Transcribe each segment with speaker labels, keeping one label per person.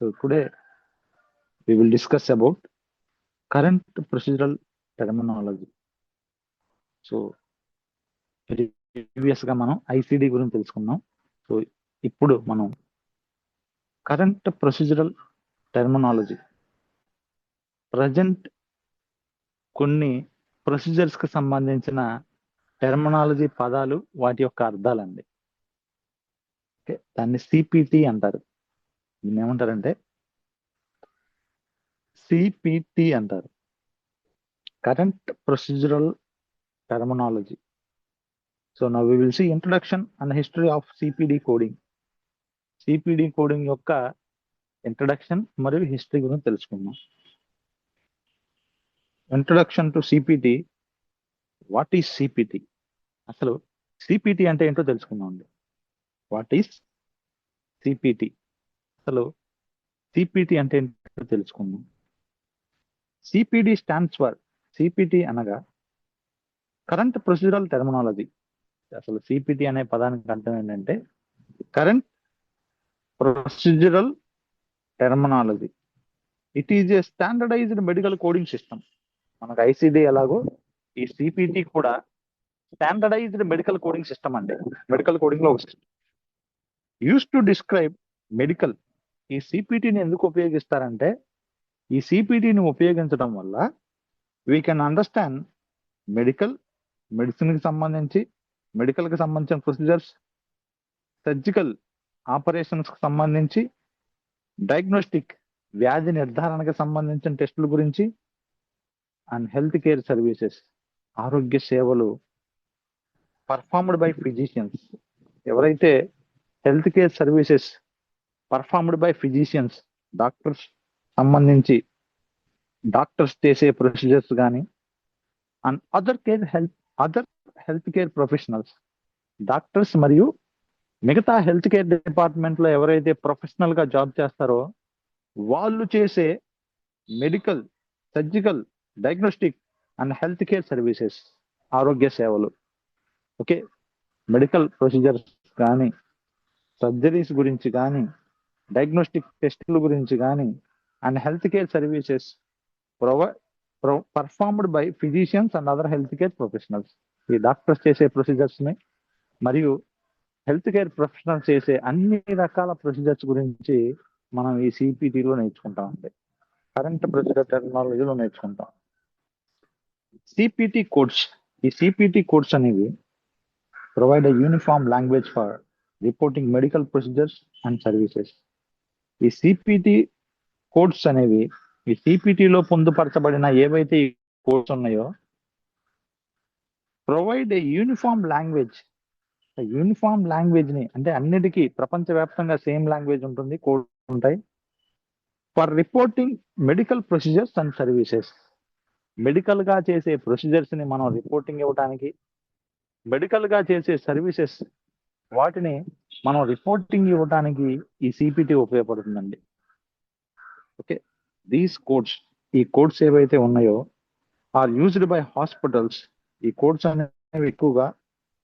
Speaker 1: So today we will discuss about current procedural terminology. So previous గా మనం ICD గురించి తెలుసుకున్నాం. సో ఇప్పుడు మనం కరెంట్ ప్రొసీజరల్ టెర్మినాలజీ, ప్రజెంట్ కొన్ని ప్రొసీజర్స్ కి సంబంధించిన టెర్మినాలజీ పదాలు, వాటి యొక్క అర్థాలండి. ఓకే, దాన్ని సిపిటి అంటారు. దీన్ని ఏమంటారంటే సిపిటి అంటారు, current procedural terminology. So now we will see introduction and history of CPD coding. CPD coding యొక్క ఇంట్రడక్షన్ మరియు హిస్టరీ గురించి తెలుసుకుందాం. Introduction to CPT. What is CPT? అసలు సిపిటి అంటే ఏంటో తెలుసుకుందాం అండి. What is CPT? అసలు సిపిటి అంటే ఏంటో తెలుసుకుందాం. సిపిడి స్టాండ్స్ ఫర్, సిపిటి అనగా కరెంట్ ప్రొసీజరల్ టెర్మినాలజీ. అసలు సిపిటి అనే పదానికి అర్థం ఏంటంటే current procedural terminology. It is a standardized medical coding system. మనకు ఐసిడి ఎలాగో ఈ సిపిటి కూడా స్టాండర్డైజ్డ్ మెడికల్ కోడింగ్ సిస్టమ్ అండి. మెడికల్ కోడింగ్ లో ఒక system use to describe medical. ఈ సిపిటిని ఎందుకు ఉపయోగిస్తారంటే ఈ సిపిటిని ఉపయోగించడం వల్ల వీ కెన్ అండర్స్టాండ్ మెడిసిన్ కి సంబంధించి, మెడికల్ కి సంబంధించిన ప్రొసీజర్స్, సర్జికల్ ఆపరేషన్స్ కి సంబంధించి, డయాగ్నోస్టిక్ వ్యాధి నిర్ధారణకు సంబంధించిన టెస్టుల గురించి, అండ్ హెల్త్ కేర్ సర్వీసెస్ ఆరోగ్య సేవలు పర్ఫార్మ్డ్ బై ఫిజిషియన్స్. ఎవరైతే health care services performed by physicians, doctors సంబంధించి డాక్టర్స్ చేసే ప్రొసీజర్స్ కానీ, and other health care professionals, doctors మరియు మిగతా హెల్త్ కేర్ డిపార్ట్మెంట్ లో ఎవరైతే ప్రొఫెషనల్ గా జాబ్ చేస్తారో వాళ్ళు చేసే medical, surgical, diagnostic and health care services ఆరోగ్య సేవలు. ఓకే, మెడికల్ ప్రొసీజర్స్ కానీ, సర్జరీస్ గురించి కానీ, డయాగ్నోస్టిక్ టెస్టుల గురించి కానీ, and health care services performed by physicians and other health care professionals. ఈ డాక్టర్స్ చేసే ప్రొసీజర్స్ ని మరియు హెల్త్ కేర్ ప్రొఫెషనల్స్ చేసే అన్ని రకాల ప్రొసీజర్స్ గురించి మనం ఈ సిపిటిలో నేర్చుకుంటాం అండి. కరెంట్ ప్రొసీజర్ టెక్నాలజీలో నేర్చుకుంటాం. CPT codes. ఈ సిపిటి కోడ్స్ అనేవి provide a uniform language for reporting medical procedures and services. ఈ సిపిటి కోడ్స్ అనేవి ఈ సిపిటిలో పొందుపరచబడిన ఏవైతే ఈ కోడ్స్ ఉన్నాయో provide a uniform language. Uniform language ని అంటే అన్నిటికీ ప్రపంచవ్యాప్తంగా సేమ్ లాంగ్వేజ్ ఉంటుంది, కోడ్ ఉంటాయి. For reporting medical procedures and services. Medical గా చేసే ప్రొసీజర్స్ ని మనం రిపోర్టింగ్ ఇవ్వడానికి, మెడికల్ గా చేసే సర్వీసెస్ వాటిని మనం రిపోర్టింగ్ ఇవ్వడానికి ఈ సిపిటి ఉపయోగపడుతుందండి. ఓకే, దీస్ కోడ్స్, ఈ కోడ్స్ ఏవైతే ఉన్నాయో ఆర్ యూజ్డ్ బై హాస్పిటల్స్. ఈ కోడ్స్ అనేవి ఎక్కువగా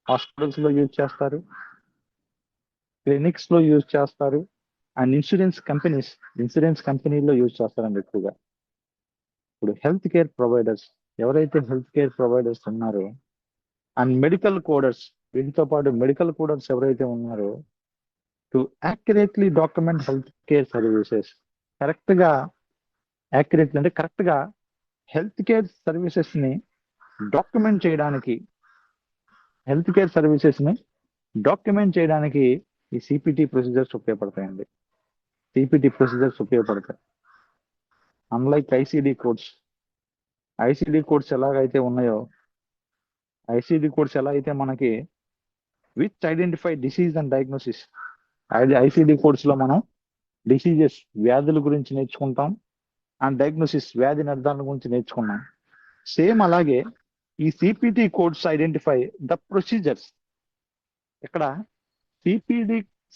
Speaker 1: హాస్పిటల్స్ లో యూజ్ చేస్తారు, క్లినిక్స్ లో యూజ్ చేస్తారు, అండ్ ఇన్సూరెన్స్ కంపెనీలో యూజ్ చేస్తారండి ఎక్కువగా. ఇప్పుడు హెల్త్ కేర్ ప్రొవైడర్స్, ఎవరైతే హెల్త్ కేర్ ప్రొవైడర్స్ ఉన్నారో, అండ్ మెడికల్ కోడర్స్, వీటితో పాటు మెడికల్ కోడర్స్ ఎవరైతే ఉన్నారో, to accurately document health care services. Accurately అంటే కరెక్ట్ గా హెల్త్ కేర్ సర్వీసెస్ ని డాక్యుమెంట్ చేయడానికి, ఈ సిపిటి ప్రొసీజర్స్ ఉపయోగపడతాయండి. సిపిటి ప్రొసీజర్స్ ఉపయోగపడతాయి. అన్లైక్ ఐసిడి కోడ్స్ ఎలాగైతే ఉన్నాయో, ఐసిడి కోడ్స్ ఎలా అయితే మనకి which identify disease and diagnosis. ICD codes లో మనం డిసీజెస్, వ్యాధుల గురించి నేర్చుకుంటాం, అండ్ డయాగ్నోసిస్, వ్యాధి నిర్ధారణ గురించి నేర్చుకున్నాం. సేమ్ అలాగే ఈ CPT codes identify the procedures. ఇక్కడ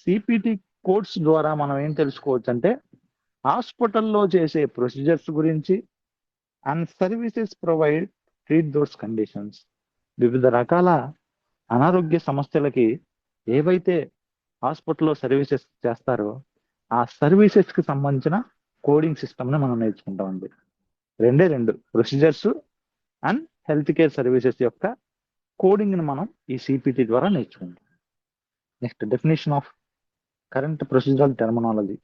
Speaker 1: సిపిటి కోడ్స్ ద్వారా మనం ఏం తెలుసుకోవచ్చు అంటే హాస్పిటల్లో చేసే ప్రొసీజర్స్ గురించి, and services provide treat those conditions. వివిధ రకాల అనారోగ్య సమస్యలకి ఏవైతే హాస్పిటల్లో సర్వీసెస్ చేస్తారో ఆ సర్వీసెస్ కి సంబంధించిన కోడింగ్ సిస్టమ్ ని మనం నేర్చుకుంటామండి. రెండు procedures and health care services యొక్క కోడింగ్ ని మనం ఈ సిపిటి ద్వారా నేర్చుకుంటాం. Next definition of current procedural terminology,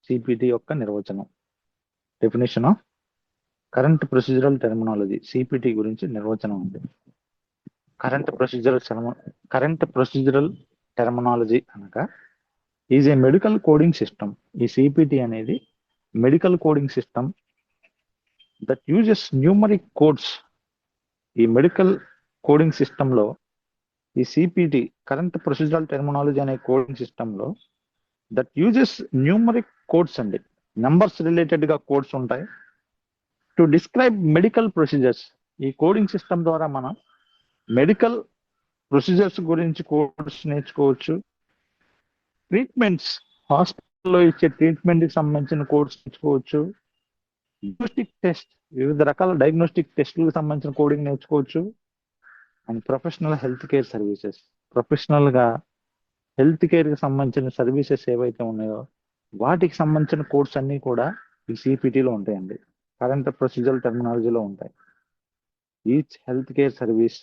Speaker 1: CPT యొక్క నిర్వచనం. Definition of current procedural terminology, CPT గురించి నిర్వచనం ఉంది. కరెంట్ ప్రొసీజరల్ టెర్మినాలజీ అనగా is a medical coding system. ఈ సిపిటి అనేది medical coding system that uses numeric codes. ఈ మెడికల్ కోడింగ్ సిస్టమ్ లో ఈ సిపిటి కరెంట్ ప్రొసీజరల్ టెర్మినాలజీ అనే కోడింగ్ సిస్టమ్ లో దట్ యూజెస్ న్యూమరిక్ కోడ్స్ అండి, నంబర్స్ రిలేటెడ్ గా కోడ్స్ ఉంటాయి. టు డిస్క్రైబ్ మెడికల్ ప్రొసీజర్స్, ఈ కోడింగ్ సిస్టమ్ ద్వారా మనం మెడికల్ ప్రొసీజర్స్ గురించి కోడ్స్ నేర్చుకోవచ్చు. ట్రీట్మెంట్స్, హాస్పిటల్లో ఇచ్చే ట్రీట్మెంట్ కి సంబంధించిన కోడ్స్ నేర్చుకోవచ్చు. డయాగ్నోస్టిక్ టెస్ట్, వివిధ రకాల డయాగ్నోస్టిక్ టెస్ట్లకు సంబంధించిన కోడింగ్ నేర్చుకోవచ్చు. And professional health care services, professional గా హెల్త్ కేర్ కి సంబంధించిన సర్వీసెస్ ఏవైతే ఉన్నాయో వాటికి సంబంధించిన కోడ్స్ అన్ని కూడా ఈ సిపిటిలో ఉంటాయండి, కరెంట్ ప్రొసీజరల్ టెర్మినాలజీలో ఉంటాయి. Each health care service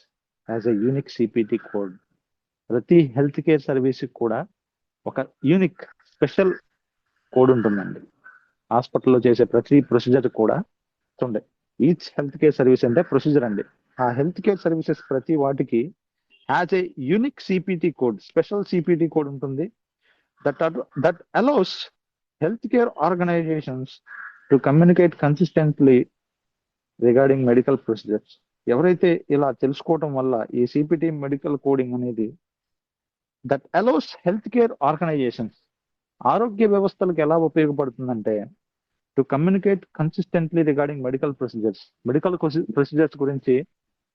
Speaker 1: has a unique CPT code. ప్రతి హెల్త్ కేర్ సర్వీస్ కూడా ఒక యూనిక్ స్పెషల్ కోడ్ ఉంటుందండి. హాస్పిటల్లో చేసే ప్రతి ప్రొసీజర్ కూడా ఉండే. ఈచ్ హెల్త్ కేర్ సర్వీస్ అంటే ప్రొసీజర్ అండి. ఆ హెల్త్ కేర్ సర్వీసెస్ ప్రతి వాటికి has a unique CPT code, special CPT code ఉంటుంది. That allows health care organisations to communicate consistently regarding medical procedures. ఎవరైతే ఇలా తెలుసుకోవటం వల్ల ఈ సిపిటి మెడికల్ కోడింగ్ అనేది that allows health care organisations, ఆరోగ్య వ్యవస్థలకు ఎలా ఉపయోగపడుతుందంటే to communicate consistently regarding medical procedures, medical procedures గురించి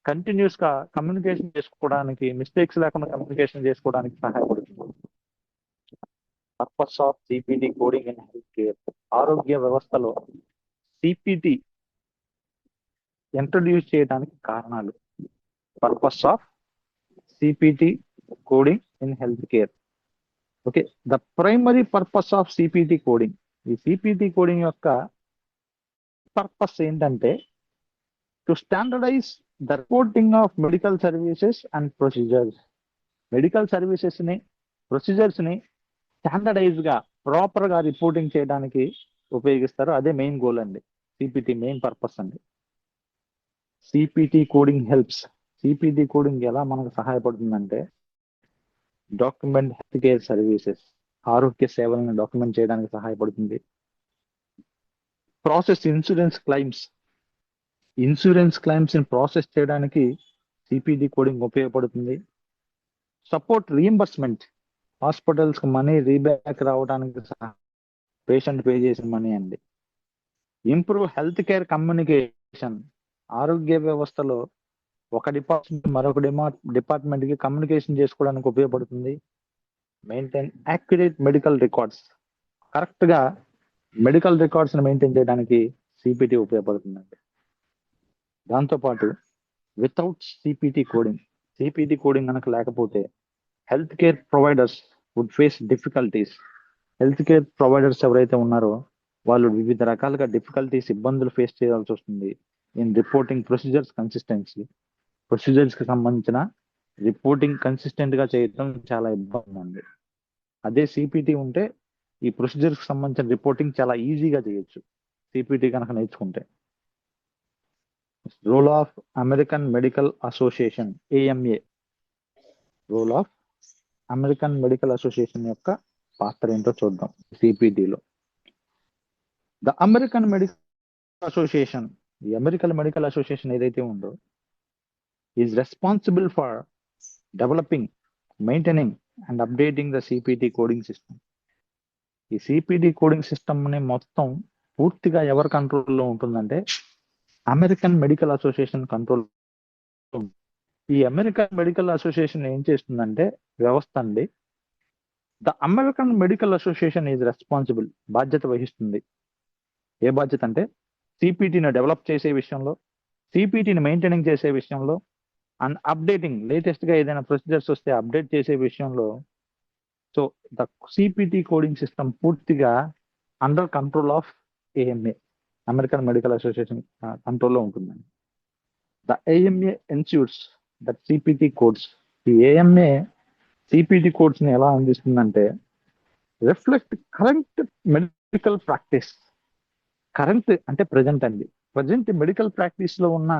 Speaker 1: కంటిన్యూస్ గా కమ్యూనికేషన్ చేసుకోవడానికి, మిస్టేక్స్ లేకుండా కమ్యూనికేషన్ చేసుకోవడానికి సహాయపడుతుంది. Purpose of CPT coding in health care, ఆరోగ్య వ్యవస్థలో సిపిటి ఇంట్రడ్యూస్ చేయడానికి కారణాలు. Purpose of CPT coding in health care. Okay, the primary purpose of CPT coding, ఈ సిపిటి కోడింగ్ యొక్క పర్పస్ ఏంటంటే to standardize the reporting of medical services and procedures. Medical services ని, procedures ని standardize గా proper గా reporting చేయడానికి ఉపయోగిస్తారు. అదే మెయిన్ గోల్ అండి, సిపిటి మెయిన్ పర్పస్ అండి. CPT coding helps, CPT coding ఎలా మనకు సహాయపడుతుందంటే డాక్యుమెంట్ హెల్త్ కేర్ సర్వీసెస్, ఆరోగ్య సేవలను డాక్యుమెంట్ చేయడానికి సహాయపడుతుంది. Process insurance claims, insurance claims ని ప్రాసెస్ చేయడానికి సిపిటి కోడింగ్ ఉపయోగపడుతుంది. సపోర్ట్ రీఎంబర్స్మెంట్, హాస్పిటల్స్ కి మనీ రీబ్యాక్ రావడానికి పేషెంట్ పే చేసిన మనీ అండి. ఇంప్రూవ్ హెల్త్ కేర్ కమ్యూనికేషన్, ఆరోగ్య వ్యవస్థలో ఒక డిపార్ట్మెంట్ మరొక డిపార్ట్మెంట్ కి కమ్యూనికేషన్ చేసుకోవడానికి ఉపయోగపడుతుంది. Maintain accurate medical records, correct గా మెడికల్ రికార్డ్స్ ని మెయింటైన్ చేయడానికి సిపిటి ఉపయోగపడుతుందండి. దాంతోపాటు వితౌట్ సిపిటి కోడింగ్ కనుక లేకపోతే health care providers would face difficulties. Health care providers ఎవరైతే ఉన్నారో వాళ్ళు వివిధ రకాలుగా డిఫికల్టీస్, ఇబ్బందులు ఫేస్ చేయాల్సి వస్తుంది in reporting procedures consistency. Procedures కి సంబంధించిన రిపోర్టింగ్ కన్సిస్టెంట్ గా చేయడం చాలా ఇబ్బంది అండి. అదే సిపిటి ఉంటే ఈ ప్రొసీజర్స్ కి సంబంధించిన రిపోర్టింగ్ చాలా ఈజీగా చేయొచ్చు సిపిటి కనుక నేర్చుకుంటే. Role of American medical Association, AMA, role of American medical Association యొక్క పాత్ర ఏంటో చూద్దాం సిపిటిలో. ద అమెరికన్ మెడికల్ అసోసియేషన్, ఈ అమెరికన్ మెడికల్ అసోసియేషన్ ఏదైతే ఉందో is responsible for developing, maintaining and updating the CPT coding system. ఈ సిపిటి కోడింగ్ సిస్టమ్ ని మొత్తం పూర్తిగా ఎవరి కంట్రోల్లో ఉంటుందంటే అమెరికన్ మెడికల్ అసోసియేషన్ కంట్రోల్. ఈ అమెరికన్ మెడికల్ అసోసియేషన్ ఏం చేస్తుందంటే వ్యవస్థ అండి. The American medical Association is responsible, బాధ్యత వహిస్తుంది. ఏ బాధ్యత అంటే సిపిటిని డెవలప్ చేసే విషయంలో, సిపిటిని మెయింటైనింగ్ చేసే విషయంలో, అండ్ అప్డేటింగ్, లేటెస్ట్ గా ఏదైనా ప్రొసీజర్స్ వస్తే అప్డేట్ చేసే విషయంలో so the CPT coding system పూర్తిగా under control of AMA, American medical association కంట్రోల్లో ఉంటుందండి. The AMA ensures that CPT codes, ఈ ఏఎంఏ సిపిటి కోడ్స్ ని ఎలా అందిస్తుందంటే reflect current medical practice. Current అంటే ప్రజెంట్ అండి, ప్రజెంట్ మెడికల్ ప్రాక్టీస్ లో ఉన్న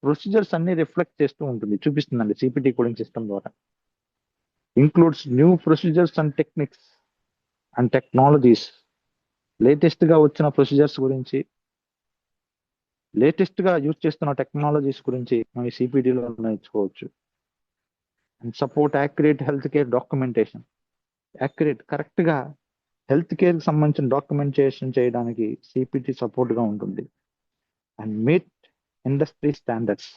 Speaker 1: ప్రొసీజర్స్ అన్ని రిఫ్లెక్ట్ చేస్తూ ఉంటుంది, చూపిస్తుందండి సిపిటి కోడింగ్ సిస్టమ్ ద్వారా. Includes new procedures and techniques and technologies. Latest గా వచ్చిన ప్రొసీజర్స్ గురించి, లేటెస్ట్ గా యూజ్ చేస్తున్న టెక్నాలజీస్ గురించి మనం సిపిటిలో నేర్చుకోవచ్చు. And support accurate health care documentation. Accurate, correct గా హెల్త్ కేర్ కి సంబంధించిన డాక్యుమెంటేషన్ చేయడానికి సిపిటి సపోర్ట్ గా ఉంటుంది. And meet industry standards.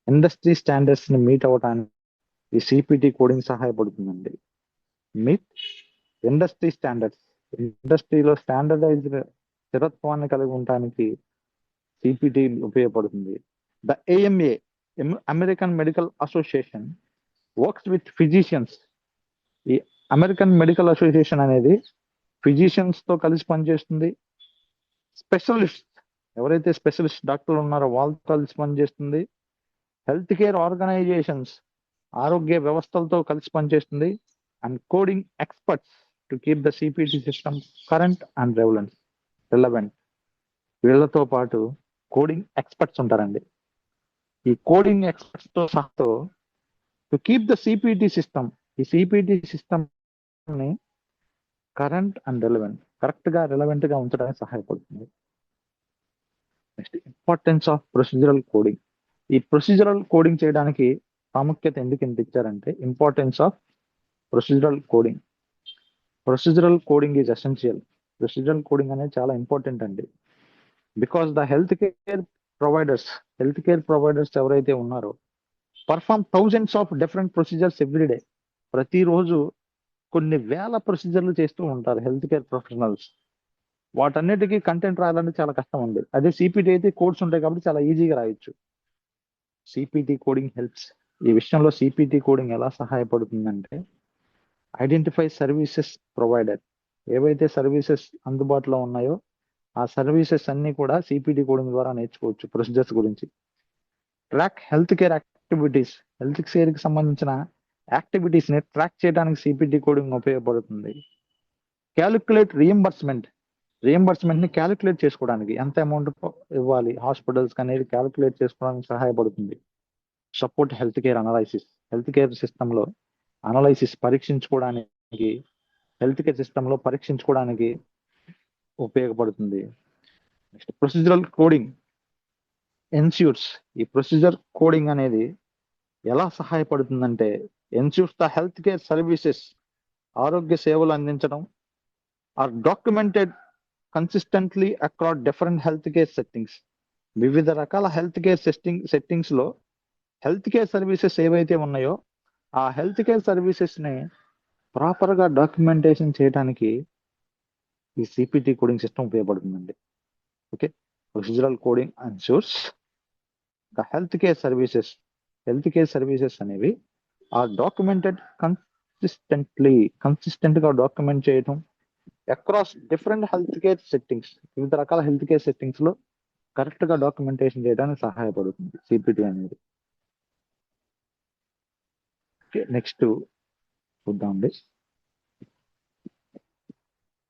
Speaker 1: Industry standards ని మీట్ అవ్వడానికి ఈ సిపిటి కోడింగ్ సహాయపడుతుందండి. మీట్ ఇండస్ట్రీ స్టాండర్డ్స్, ఇండస్ట్రీలో స్టాండర్డైజ్డ్ స్థిరత్వాన్ని కలిగి ఉండడానికి సిపిటి ఉపయోగపడుతుంది. The AMA, American medical association, works with physicians. ఈ అమెరికన్ మెడికల్ అసోసియేషన్ అనేది ఫిజిషియన్స్ తో కలిసి పనిచేస్తుంది. స్పెషలిస్ట్, ఎవరైతే స్పెషలిస్ట్ డాక్టర్లు ఉన్నారో వాళ్ళతో కలిసి పనిచేస్తుంది. హెల్త్ కేర్ ఆర్గనైజేషన్స్, ఆరోగ్య వ్యవస్థలతో కలిసి పనిచేస్తుంది. And coding experts to keep the CPT system current and relevant. వీళ్ళతో పాటు కోడింగ్ ఎక్స్పర్ట్స్ ఉంటారండి. ఈ కోడింగ్ ఎక్స్పర్ట్స్ తో సహా to keep the CPT system, ఈ సిపిటి సిస్టమ్ ని కరెంట్ అండ్ రిలవెంట్, కరెక్ట్ గా రిలవెంట్ గా ఉంచడానికి సహాయపడుతుంది. Next, importance of procedural coding. ఈ ప్రొసీజరల్ కోడింగ్ చేయడానికి ప్రాముఖ్యత ఎందుకు ఎంత ఇచ్చారంటే, importance of procedural coding. Procedural coding is essential. Procedural coding అనేది చాలా ఇంపార్టెంట్ అండి. Because the health care providers ఎవరైతే ఉన్నారో perform thousands of different procedures everyday. ప్రతిరోజు కొన్ని వేల ప్రొసీజర్లు చేస్తూ ఉంటారు హెల్త్ కేర్ ప్రొఫెషనల్స్. వాటన్నిటికీ కంటెంట్ రాయాలంటే చాలా కష్టం ఉంది. అదే సిపిటి అయితే కోడ్స్ ఉంటాయి కాబట్టి చాలా ఈజీగా రాయొచ్చు. CPT coding helps. ఈ విషయంలో సిపిటి కోడింగ్ ఎలా సహాయపడుతుందంటే, ఐడెంటిఫై సర్వీసెస్ ప్రొవైడర్. ఏవైతే సర్వీసెస్ అందుబాటులో ఉన్నాయో ఆ సర్వీసెస్ అన్ని కూడా సిపిటి కోడింగ్ ద్వారా నేర్చుకోవచ్చు ప్రొసీజర్స్ గురించి. Track health care activities, health care కి సంబంధించిన యాక్టివిటీస్ ని ట్రాక్ చేయడానికి సిపిటి కోడింగ్ ఉపయోగపడుతుంది. క్యాలిక్యులేట్ రియంబర్స్మెంట్ ని క్యాలిక్యులేట్ చేసుకోవడానికి, ఎంత అమౌంట్ ఇవ్వాలి హాస్పిటల్స్ అనేది క్యాలిక్యులేట్ చేసుకోవడానికి సహాయపడుతుంది. Support health care analysis, health care system లో అనాలైసిస్ పరీక్షించుకోవడానికి, హెల్త్ కేర్ సిస్టమ్ లో పరీక్షించుకోవడానికి ఉపయోగపడుతుంది. Next, procedural coding ensures. ఈ ప్రొసీజర్ కోడింగ్ అనేది ఎలా సహాయపడుతుందంటే, ensures the health care services, ఆరోగ్య సేవలు అందించడం, are documented consistently across different health care settings. వివిధ రకాల హెల్త్ కేర్ సెట్టింగ్స్ లో హెల్త్ కేర్ సర్వీసెస్ ఏవైతే ఉన్నాయో ఆ హెల్త్ కేర్ సర్వీసెస్ ని ప్రాపర్ గా డాక్యుమెంటేషన్ చేయడానికి ఈ సిపిటి కోడింగ్ సిస్టమ్ ఉపయోగపడుతుందండి. Okay, procedural coding ensures the health care services అనేవి ఆ డాక్యుమెంటెడ్ కన్సిస్టెంట్ గా డాక్యుమెంట్ చేయడం across different health care settings, వివిధ రకాల హెల్త్ కేర్ సెట్టింగ్స్ లో కరెక్ట్ గా డాక్యుమెంటేషన్ చేయడానికి సహాయపడుతుంది సిపిటి అనేది. నెక్స్ట్ చూద్దామండి,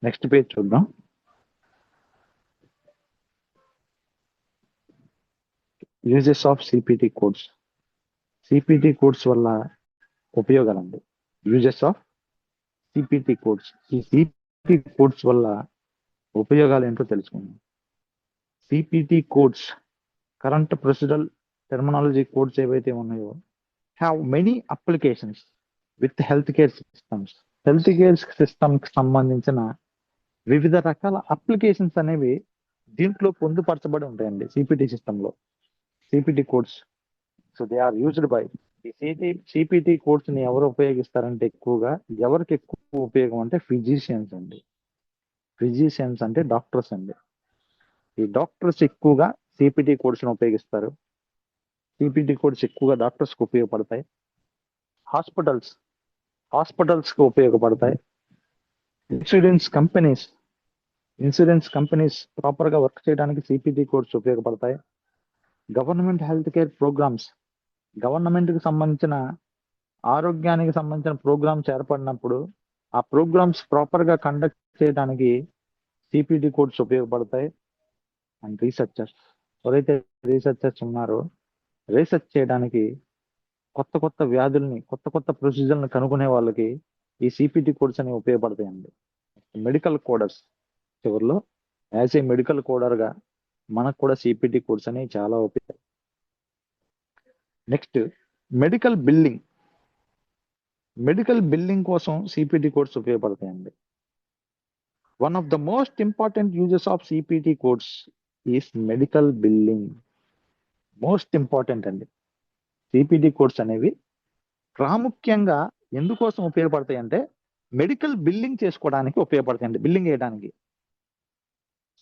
Speaker 1: నెక్స్ట్ పేజ్ చూద్దాం. Uses of CPT codes. CPT codes వల్ల ఉపయోగాలండి. Uses of CPT codes. ఈ సిపిటి కోడ్స్ వల్ల ఉపయోగాలు ఏంటో తెలుసుకుందాం. CPT codes, current procedural terminology codes ఏవైతే ఉన్నాయో have many applications with health care systems. Health care system కి సంబంధించిన వివిధ రకాల అప్లికేషన్స్ అనేవి దీంట్లో పొందుపరచబడి ఉంటాయండి సిపిటి సిస్టమ్ లో. CPT codes, so they are used by CPT codes ని ఎవరు ఉపయోగిస్తారంటే, ఎక్కువగా ఎవరికి ఎక్కువ ఉపయోగం అంటే ఫిజిషియన్స్ అండి. ఫిజిషియన్స్ అంటే డాక్టర్స్ అండి. ఈ డాక్టర్స్ ఎక్కువగా సిపిటి కోడ్స్ ని ఉపయోగిస్తారు. సిపిటి కోడ్స్ ఎక్కువగా డాక్టర్స్ కు ఉపయోగపడతాయి. హాస్పిటల్స్ హాస్పిటల్స్ కి ఉపయోగపడతాయి. ఇన్సూరెన్స్ కంపెనీస్ ప్రాపర్ గా వర్క్ చేయడానికి సిపిటి కోడ్స్ ఉపయోగపడతాయి. Government health care programs, government కి సంబంధించిన ఆరోగ్యానికి సంబంధించిన ప్రోగ్రామ్స్ ఏర్పడినప్పుడు ఆ ప్రోగ్రామ్స్ ప్రాపర్ గా కండక్ట్ చేయడానికి సిపిటి కోడ్స్ ఉపయోగపడతాయి. అండ్ రీసెర్చర్స్, ఎవరైతే రీసెర్చర్స్ ఉన్నారో రీసెర్చ్ చేయడానికి కొత్త వ్యాధుల్ని, కొత్త ప్రొసీజర్ని కనుగొనే వాళ్ళకి ఈ సిపిటి కోడ్స్ అనేవి ఉపయోగపడతాయండి. మెడికల్ కోడర్స్, చివరిలో యాజ్ ఏ మెడికల్ కోడర్ గా మనకు కూడా సిపిటి కోడ్స్ అనేవి చాలా ఉపయోగం. నెక్స్ట్ మెడికల్ బిల్లింగ్ కోసం సిపిటి కోడ్స్ ఉపయోగపడతాయండి. One of the most important uses of CPT codes is medical billing. Most important అండి. సిపిటి కోడ్స్ అనేవి ప్రాముఖ్యంగా ఎందుకోసం ఉపయోగపడతాయి అంటే మెడికల్ బిల్లింగ్ చేసుకోవడానికి ఉపయోగపడతాయండి, బిల్లింగ్ చేయడానికి.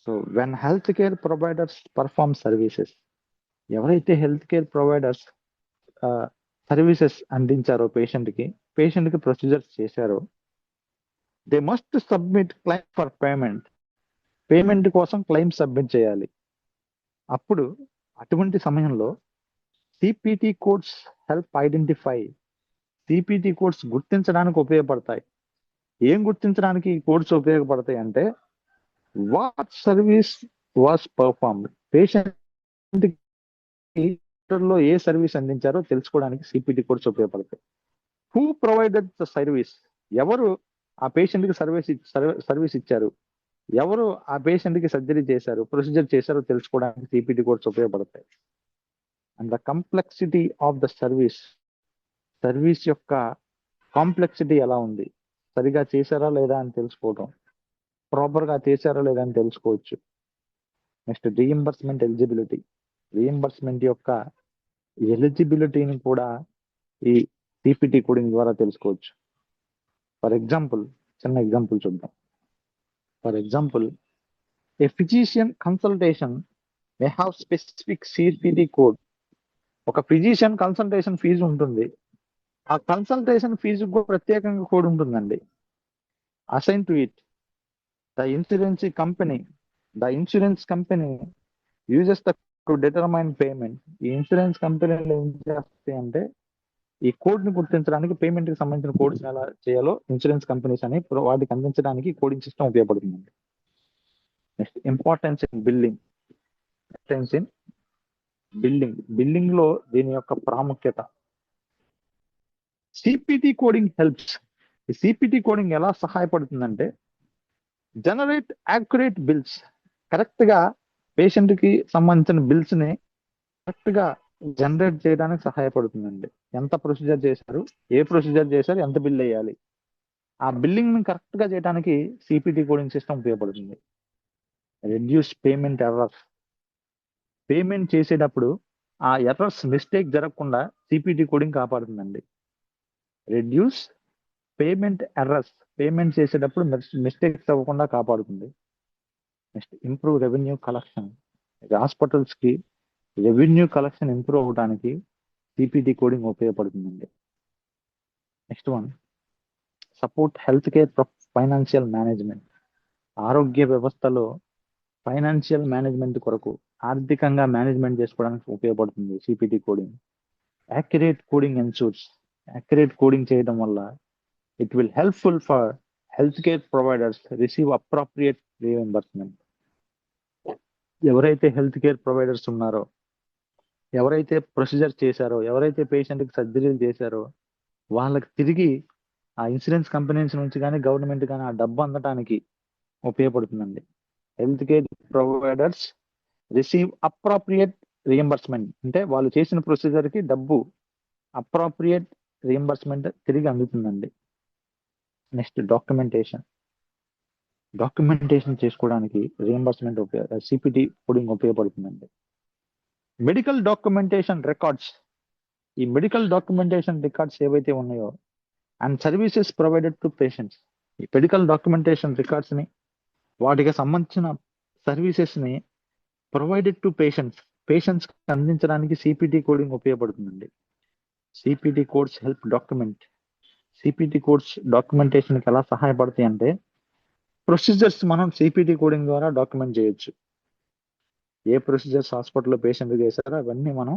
Speaker 1: So when health care providers perform services, ఎవరైతే హెల్త్ కేర్ ప్రొవైడర్స్ సర్వీసెస్ అందించారో పేషెంట్ కి ప్రొసీజర్స్ చేశారో, they must submit claim for payment కోసం క్లైమ్ సబ్మిట్ చేయాలి. అప్పుడు అటువంటి సమయంలో CPT codes help identify, CPT codes గుర్తించడానికి ఉపయోగపడతాయి. ఏం గుర్తించడానికి ఈ కోడ్స్ ఉపయోగపడతాయి అంటే what service was performed, patient లో ఏ సర్వీస్ అందించారో తెలుసుకోవడానికి సిపిటి కోడ్స్ ఉపయోగపడతాయి. హూ ప్రొవైడెడ్ ద సర్వీస్, ఎవరు ఆ పేషెంట్ కి సర్వీస్ ఇచ్చారు, ఎవరు ఆ పేషెంట్ కి సర్జరీ చేశారు, ప్రొసీజర్ చేశారో తెలుసుకోవడానికి సిపిటి కోడ్స్ ఉపయోగపడతాయి. And the complexity of the service యొక్క కాంప్లెక్సిటీ ఎలా ఉంది, సరిగా చేశారా లేదా అని తెలుసుకోవడం, ప్రాపర్ గా చేశారా లేదా అని తెలుసుకోవచ్చు. నెక్స్ట్ రీఎంబర్స్మెంట్ ఎలిజిబిలిటీ, రీఎంబర్స్మెంట్ యొక్క ఎలిజిబిలిటీని కూడా ఈ సిపిటి కోడింగ్ ద్వారా తెలుసుకోవచ్చు. ఫర్ ఎగ్జాంపుల్, చిన్న ఎగ్జాంపుల్ చూద్దాం. For example, A physician consultation may have specific CPT code. ఒక ఫిజిషియన్ కన్సల్టేషన్ ఫీజు ఉంటుంది, ఆ కన్సల్టేషన్ ఫీజు కూడా ప్రత్యేకంగా కోడ్ ఉంటుందండి. Assign to it, the insurance company uses to determine payment. ఈ ఇన్సూరెన్స్ కంపెనీలు ఏం చేస్తాయి అంటే ఈ కోడ్ ని గుర్తించడానికి, పేమెంట్ కి సంబంధించిన కోడ్స్ ఎలా చేయాలో ఇన్సూరెన్స్ కంపెనీస్ అని వాటికి అందించడానికి కోడింగ్ సిస్టమ్ ఉపయోగపడుతుందండి. నెక్స్ట్ ఇంపార్టెన్స్ ఇన్ బిల్లింగ్ లో దీని యొక్క ప్రాముఖ్యత. CPT coding helps. ఈ సిపిటి కోడింగ్ ఎలా సహాయపడుతుందంటే జనరేట్ యాక్యురేట్ బిల్స్, కరెక్ట్ గా పేషెంట్ కి సంబంధించిన బిల్స్ ని కరెక్ట్ గా జనరేట్ చేయడానికి సహాయపడుతుందండి. ఎంత ప్రొసీజర్ చేశారు, ఏ ప్రొసీజర్ చేశారు, ఎంత బిల్ వేయాలి, ఆ బిల్లింగ్ ని కరెక్ట్ గా చేయడానికి సిపిటి కోడింగ్ సిస్టమ్ ఉపయోగపడుతుంది. రెడ్యూస్ పేమెంట్ ఎర్రర్స్, పేమెంట్ చేసేటప్పుడు ఆ ఎర్రర్స్ మిస్టేక్ జరగకుండా సిపిటి కోడింగ్ కాపాడుతుందండి. రెడ్యూస్ పేమెంట్ ఎర్రర్స్, పేమెంట్ చేసేటప్పుడు మిస్టేక్స్ అవ్వకుండా కాపాడుతుంది. Next improve revenue collection, hospitals కి రెవెన్యూ కలెక్షన్ ఇంప్రూవ్ అవడానికి సిపిటి కోడింగ్ ఉపయోగపడుతుందండి. Next one, support health care financial management. ఆరోగ్య వ్యవస్థలో ఫైనాన్షియల్ మేనేజ్మెంట్ కొరకు, ఆర్థికంగా మేనేజ్మెంట్ చేసుకోవడానికి ఉపయోగపడుతుంది CPT coding. Accurate coding ensures, accurate coding చేయడం వల్ల it will helpful for health care providers receive appropriate reimbursement. ఎవరైతే హెల్త్ కేర్ ప్రొవైడర్స్ ఉన్నారో, ఎవరైతే ప్రొసీజర్ చేశారో, ఎవరైతే పేషెంట్ కి సర్జరీలు చేశారో వాళ్ళకి తిరిగి ఆ ఇన్సూరెన్స్ కంపెనీస్ నుంచి కానీ గవర్నమెంట్ కానీ ఆ డబ్బు అందటానికి ఉపయోగపడుతుందండి. Health care providers receive appropriate reimbursement అంటే వాళ్ళు చేసిన ప్రొసీజర్ కి డబ్బు, అప్రాప్రియేట్ రీఎంబర్స్మెంట్ తిరిగి అందుతుందండి. నెక్స్ట్ డాక్యుమెంటేషన్ చేసుకోవడానికి రీఎంబర్స్మెంట్ సిపిటి కోడింగ్ ఉపయోగపడుతుందండి. మెడికల్ డాక్యుమెంటేషన్ రికార్డ్స్, ఈ మెడికల్ డాక్యుమెంటేషన్ రికార్డ్స్ ఏవైతే ఉన్నాయో and services provided to patients, ఈ మెడికల్ డాక్యుమెంటేషన్ రికార్డ్స్ ని, వాటికి సంబంధించిన సర్వీసెస్ ని ప్రొవైడెడ్ టు పేషెంట్స్ అందించడానికి సిపిటి కోడింగ్ ఉపయోగపడుతుందండి. CPT codes help document CPT codes డాక్యుమెంటేషన్కి ఎలా సహాయపడతాయి అంటే, ప్రొసీజర్స్ మనం సిపిటి కోడింగ్ ద్వారా డాక్యుమెంట్ చేయొచ్చు. ఏ ప్రొసీజర్స్ హాస్పిటల్లో పేషెంట్ చేశారో అవన్నీ మనం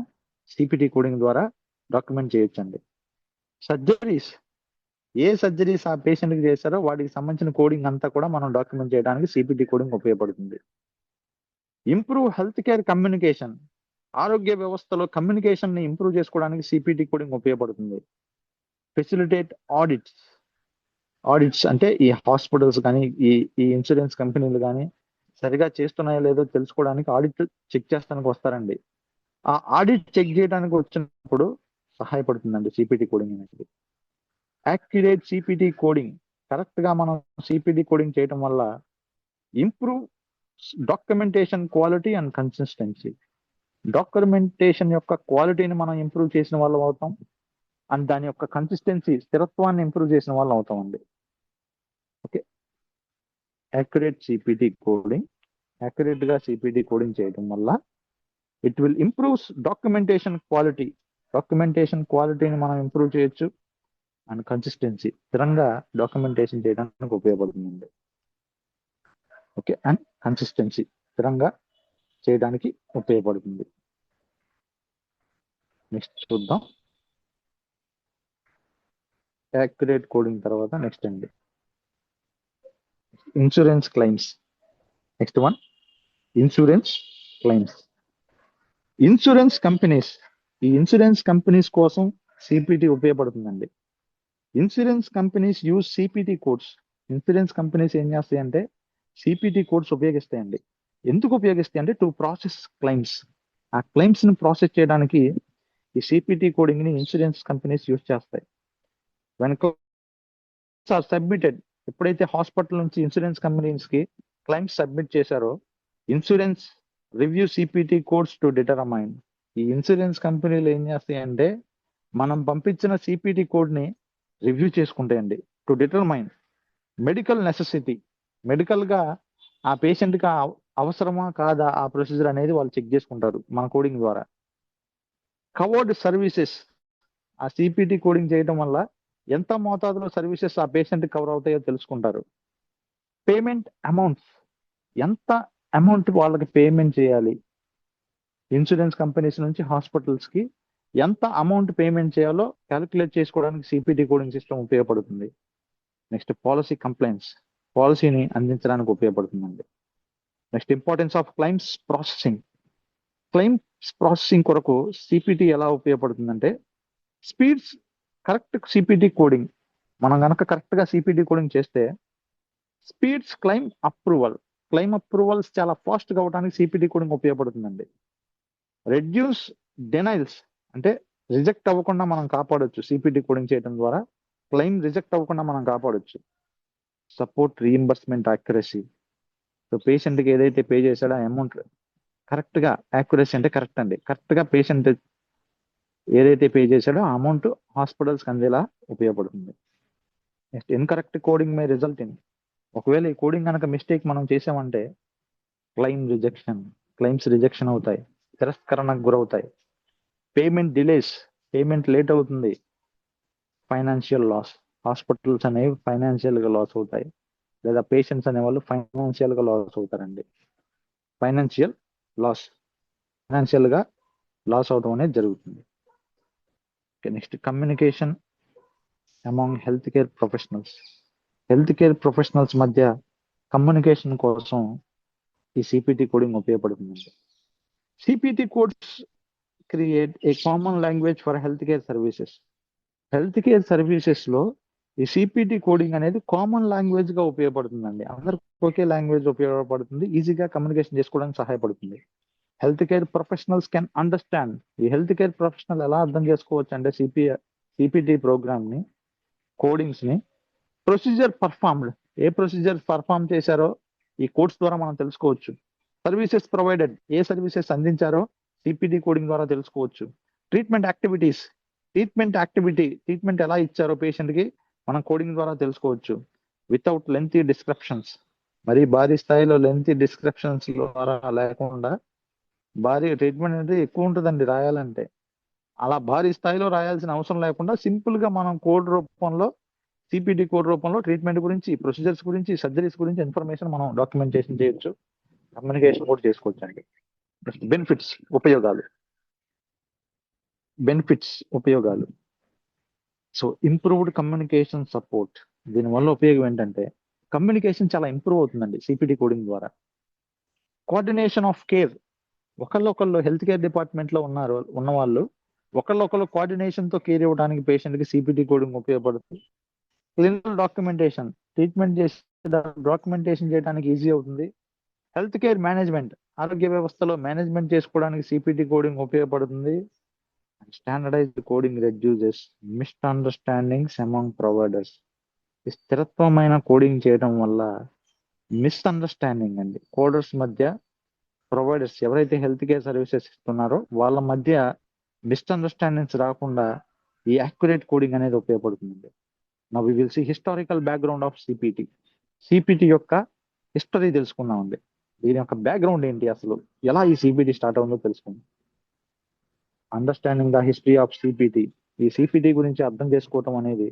Speaker 1: సిపిటి కోడింగ్ ద్వారా డాక్యుమెంట్ చేయొచ్చండి. సర్జరీస్, ఏ సర్జరీస్ ఆ పేషెంట్కి చేశారో వాటికి సంబంధించిన కోడింగ్ అంతా కూడా మనం డాక్యుమెంట్ చేయడానికి సిపిటి కోడింగ్ ఉపయోగపడుతుంది. ఇంప్రూవ్ హెల్త్ కేర్ కమ్యూనికేషన్, ఆరోగ్య వ్యవస్థలో కమ్యూనికేషన్ ని ఇంప్రూవ్ చేసుకోవడానికి సిపిటి కోడింగ్ ఉపయోగపడుతుంది. ఫెసిలిటేట్ ఆడిట్స్ అంటే ఈ హాస్పిటల్స్ కానీ ఈ ఇన్సూరెన్స్ కంపెనీలు కానీ సరిగా చేస్తున్నాయో లేదో తెలుసుకోవడానికి ఆడిట్ చెక్ చేస్తానికి వస్తారండి. ఆ ఆడిట్ చెక్ చేయడానికి వచ్చినప్పుడు సహాయపడుతుందండి సిపిటి కోడింగ్ అనేది. యాక్యురేట్ సిపిటి కోడింగ్, కరెక్ట్ గా మనం సిపిటి కోడింగ్ చేయడం వల్ల improve documentation quality and consistency. Documentation యొక్క క్వాలిటీని మనం ఇంప్రూవ్ చేసిన వాళ్ళం అవుతాం, అండ్ దాని యొక్క కన్సిస్టెన్సీ, స్థిరత్వాన్ని ఇంప్రూవ్ చేసిన వాళ్ళం అవుతామండి. Okay, accurate CPT coding, accurate గా సిపిటి కోడింగ్ చేయడం వల్ల it will improves documentation quality, documentation క్వాలిటీని మనం ఇంప్రూవ్ చేయొచ్చు, అండ్ కన్సిస్టెన్సీ, స్థిరంగా డాక్యుమెంటేషన్ చేయడానికి ఉపయోగపడుతుందండి. ఓకే, అండ్ కన్సిస్టెన్సీ, స్థిరంగా చేయడానికి ఉపయోగపడుతుంది. నెక్స్ట్ చూద్దాం. యాక్యురేట్ కోడింగ్ తర్వాత నెక్స్ట్ అండి insurance claims. Next one insurance claims. Insurance companies, ఈ ఇన్సూరెన్స్ కంపెనీస్ కోసం సిపిటి ఉపయోగపడుతుందండి. Insurance companies use CPT codes. Insurance companies ఏం చేస్తాయి అంటే సిపిటి కోడ్స్ ఉపయోగిస్తాయండి. ఎందుకు ఉపయోగిస్తాయి అంటే టు ప్రాసెస్ క్లెయిమ్స్. ఆ క్లెయిమ్స్ ని ప్రాసెస్ చేయడానికి ఈ సిపిటి కోడింగ్ ని ఇన్సూరెన్స్ కంపెనీస్ యూజ్ చేస్తాయి. వెనక సబ్మిటెడ్, ఎప్పుడైతే హాస్పిటల్ నుంచి ఇన్సూరెన్స్ కంపెనీస్ కి క్లెయిమ్స్ సబ్మిట్ చేశారో insurance review CPT codes to determine. ఈ ఇన్సూరెన్స్ కంపెనీలు ఏం చేస్తాయంటే మనం పంపించిన సిపిటి కోడ్ ని రివ్యూ చేసుకుంటాయండి. To determine medical necessity, medical గా ఆ పేషెంట్ కి అవసరమా కాదా ఆ ప్రొసీజర్ అనేది వాళ్ళు చెక్ చేసుకుంటారు మన కోడింగ్ ద్వారా. కవర్డ్ సర్వీసెస్, ఆ సిపిటి కోడింగ్ చేయడం వల్ల ఎంత మోతాదులో సర్వీసెస్ ఆ పేషెంట్ కవర్ అవుతాయో తెలుసుకుంటారు. పేమెంట్ అమౌంట్స్, ఎంత అమౌంట్ వాళ్ళకి పేమెంట్ చేయాలి, ఇన్సూరెన్స్ కంపెనీస్ నుంచి హాస్పిటల్స్ కి ఎంత అమౌంట్ పేమెంట్ చేయాలో క్యాలిక్యులేట్ చేసుకోవడానికి సిపిటి కోడింగ్ సిస్టమ్ ఉపయోగపడుతుంది. నెక్స్ట్ పాలసీ కంప్లైంట్స్, పాలసీని అందించడానికి ఉపయోగపడుతుందండి. Next importance of claims processing. Claims processing కొరకు సిపిటి ఎలా ఉపయోగపడుతుందంటే స్పీడ్స్, కరెక్ట్ సిపిటి కోడింగ్ మనం కనుక కరెక్ట్ గా సిపిటి కోడింగ్ చేస్తే స్పీడ్స్ క్లెయిమ్ అప్రూవల్స్ చాలా ఫాస్ట్ గా అవడానికి సిపిటి కోడింగ్ ఉపయోగపడుతుందండి. రెడ్యూస్ డెనైల్స్, అంటే రిజెక్ట్ అవ్వకుండా మనం కాపాడొచ్చు సిపిటి కోడింగ్ చేయడం ద్వారా, క్లెయిమ్ రిజెక్ట్ అవ్వకుండా మనం కాపాడొచ్చు. సపోర్ట్ రీఇంబర్స్మెంట్ యాక్యురసీ, సో పేషెంట్కి ఏదైతే పే చేశాడో ఆ అమౌంట్ కరెక్ట్ గా, యాక్యురసీ అంటే కరెక్ట్ అండి, కరెక్ట్ గా పేషెంట్ ఏదైతే పే చేశాడో ఆ అమౌంట్ హాస్పిటల్స్కి అందేలా ఉపయోగపడుతుంది. Next incorrect coding May result in, ఒకవేళ ఈ కోడింగ్ కనుక మిస్టేక్ మనం చేసామంటే క్లెయిమ్స్ రిజెక్షన్ అవుతాయి, తిరస్కరణకు గురవుతాయి. పేమెంట్ డిలేస్, పేమెంట్ లేట్ అవుతుంది. ఫైనాన్షియల్ లాస్, హాస్పిటల్స్ అనేవి ఫైనాన్షియల్ గా లాస్ అవుతాయి, లేదా పేషెంట్స్ అనేవాళ్ళు ఫైనాన్షియల్ గా లాస్ అవుతారండి. ఫైనాన్షియల్ గా లాస్ అవడం అనేది జరుగుతుంది. Next communication among health care professionals మధ్య కమ్యూనికేషన్ కోసం ఈ సిపిటి కోడింగ్ ఉపయోగపడుతుంది. CPT codes create a common language for health care services లో ఈ సిపిటి కోడింగ్ అనేది కామన్ లాంగ్వేజ్ గా ఉపయోగపడుతుందండి. అందరికి ఒకే లాంగ్వేజ్ ఉపయోగపడుతుంది, ఈజీగా కమ్యూనికేషన్ చేసుకోవడానికి సహాయపడుతుంది. Health care professionals can understand, ఈ హెల్త్ కేర్ ప్రొఫెషనల్ ఎలా అర్థం చేసుకోవచ్చు అంటే సిపిటి ప్రోగ్రామ్ ని, కోడింగ్స్ ని. ప్రొసీజర్ పర్ఫార్మ్డ్, ఏ ప్రొసీజర్ పర్ఫార్మ్ చేశారో ఈ కోడ్స్ ద్వారా మనం తెలుసుకోవచ్చు. సర్వీసెస్ ప్రొవైడెడ్, ఏ సర్వీసెస్ అందించారో సిపిటి కోడింగ్ ద్వారా తెలుసుకోవచ్చు. ట్రీట్మెంట్ ఎలా ఇచ్చారో పేషెంట్ కి మనం కోడింగ్ ద్వారా తెలుసుకోవచ్చు. వితౌట్ లెంతీ డిస్క్రిప్షన్స్, మరి భారీ స్థాయిలో లెంతీ డిస్క్రిప్షన్స్ ద్వారా లేకుండా, భారీ ట్రీట్మెంట్ అనేది ఎక్కువ ఉంటుందండి రాయాలంటే, అలా భారీ స్థాయిలో రాయాల్సిన అవసరం లేకుండా సింపుల్ గా మనం కోడ్ రూపంలో సిపిటి కోడ్ రూపంలో ట్రీట్మెంట్ గురించి, ప్రొసీజర్స్ గురించి, సర్జరీస్ గురించి ఇన్ఫర్మేషన్ మనం డాక్యుమెంటేషన్ చేయొచ్చు, కమ్యూనికేషన్ కూడా చేసుకోవచ్చు అండి. బెనిఫిట్స్, ఉపయోగాలు. So improved communication support. దీనివల్ల ఉపయోగం ఏంటంటే కమ్యూనికేషన్ చాలా ఇంప్రూవ్ అవుతుందండి సిపిటి కోడింగ్ ద్వారా. కోఆర్డినేషన్ ఆఫ్ కేర్, ఒకళ్ళొకళ్ళు హెల్త్ కేర్ డిపార్ట్మెంట్ లో ఉన్న వాళ్ళు ఒకళ్ళొకళ్ళు కోఆర్డినేషన్ తో కేర్ ఇవ్వడానికి పేషెంట్ కి సిపిటి కోడింగ్ ఉపయోగపడుతుంది. క్లినికల్ డాక్యుమెంటేషన్, ట్రీట్మెంట్ చేసే డాక్యుమెంటేషన్ చేయడానికి ఈజీ అవుతుంది. హెల్త్ కేర్ మేనేజ్మెంట్, ఆరోగ్య వ్యవస్థలో మేనేజ్మెంట్ చేసుకోవడానికి సిపిటి కోడింగ్ ఉపయోగపడుతుంది. Standardized coding reduces misunderstandings among providers. ఈ స్థిరత్వమైన కోడింగ్ చేయడం వల్ల మిస్అండర్స్టాండింగ్ అండి, కోడర్స్ మధ్య, ప్రొవైడర్స్ ఎవరైతే హెల్త్ కేర్ సర్వీసెస్ ఇస్తున్నారో వాళ్ళ మధ్య మిస్అండర్స్టాండింగ్స్ రాకుండా ఈ యాక్యురేట్ కోడింగ్ అనేది ఉపయోగపడుతుంది. Now we will see historical background of CPT. CPT యొక్క హిస్టరీ తెలుసుకున్నామండి. దీని యొక్క బ్యాక్గ్రౌండ్ ఏంటి, అసలు ఎలా ఈ సిపిటి స్టార్ట్ అవుతుందో తెలుసుకుందాం. Understanding the history of CPT. ఈ సిపిటి గురించి అర్థం చేసుకోవటం అనేది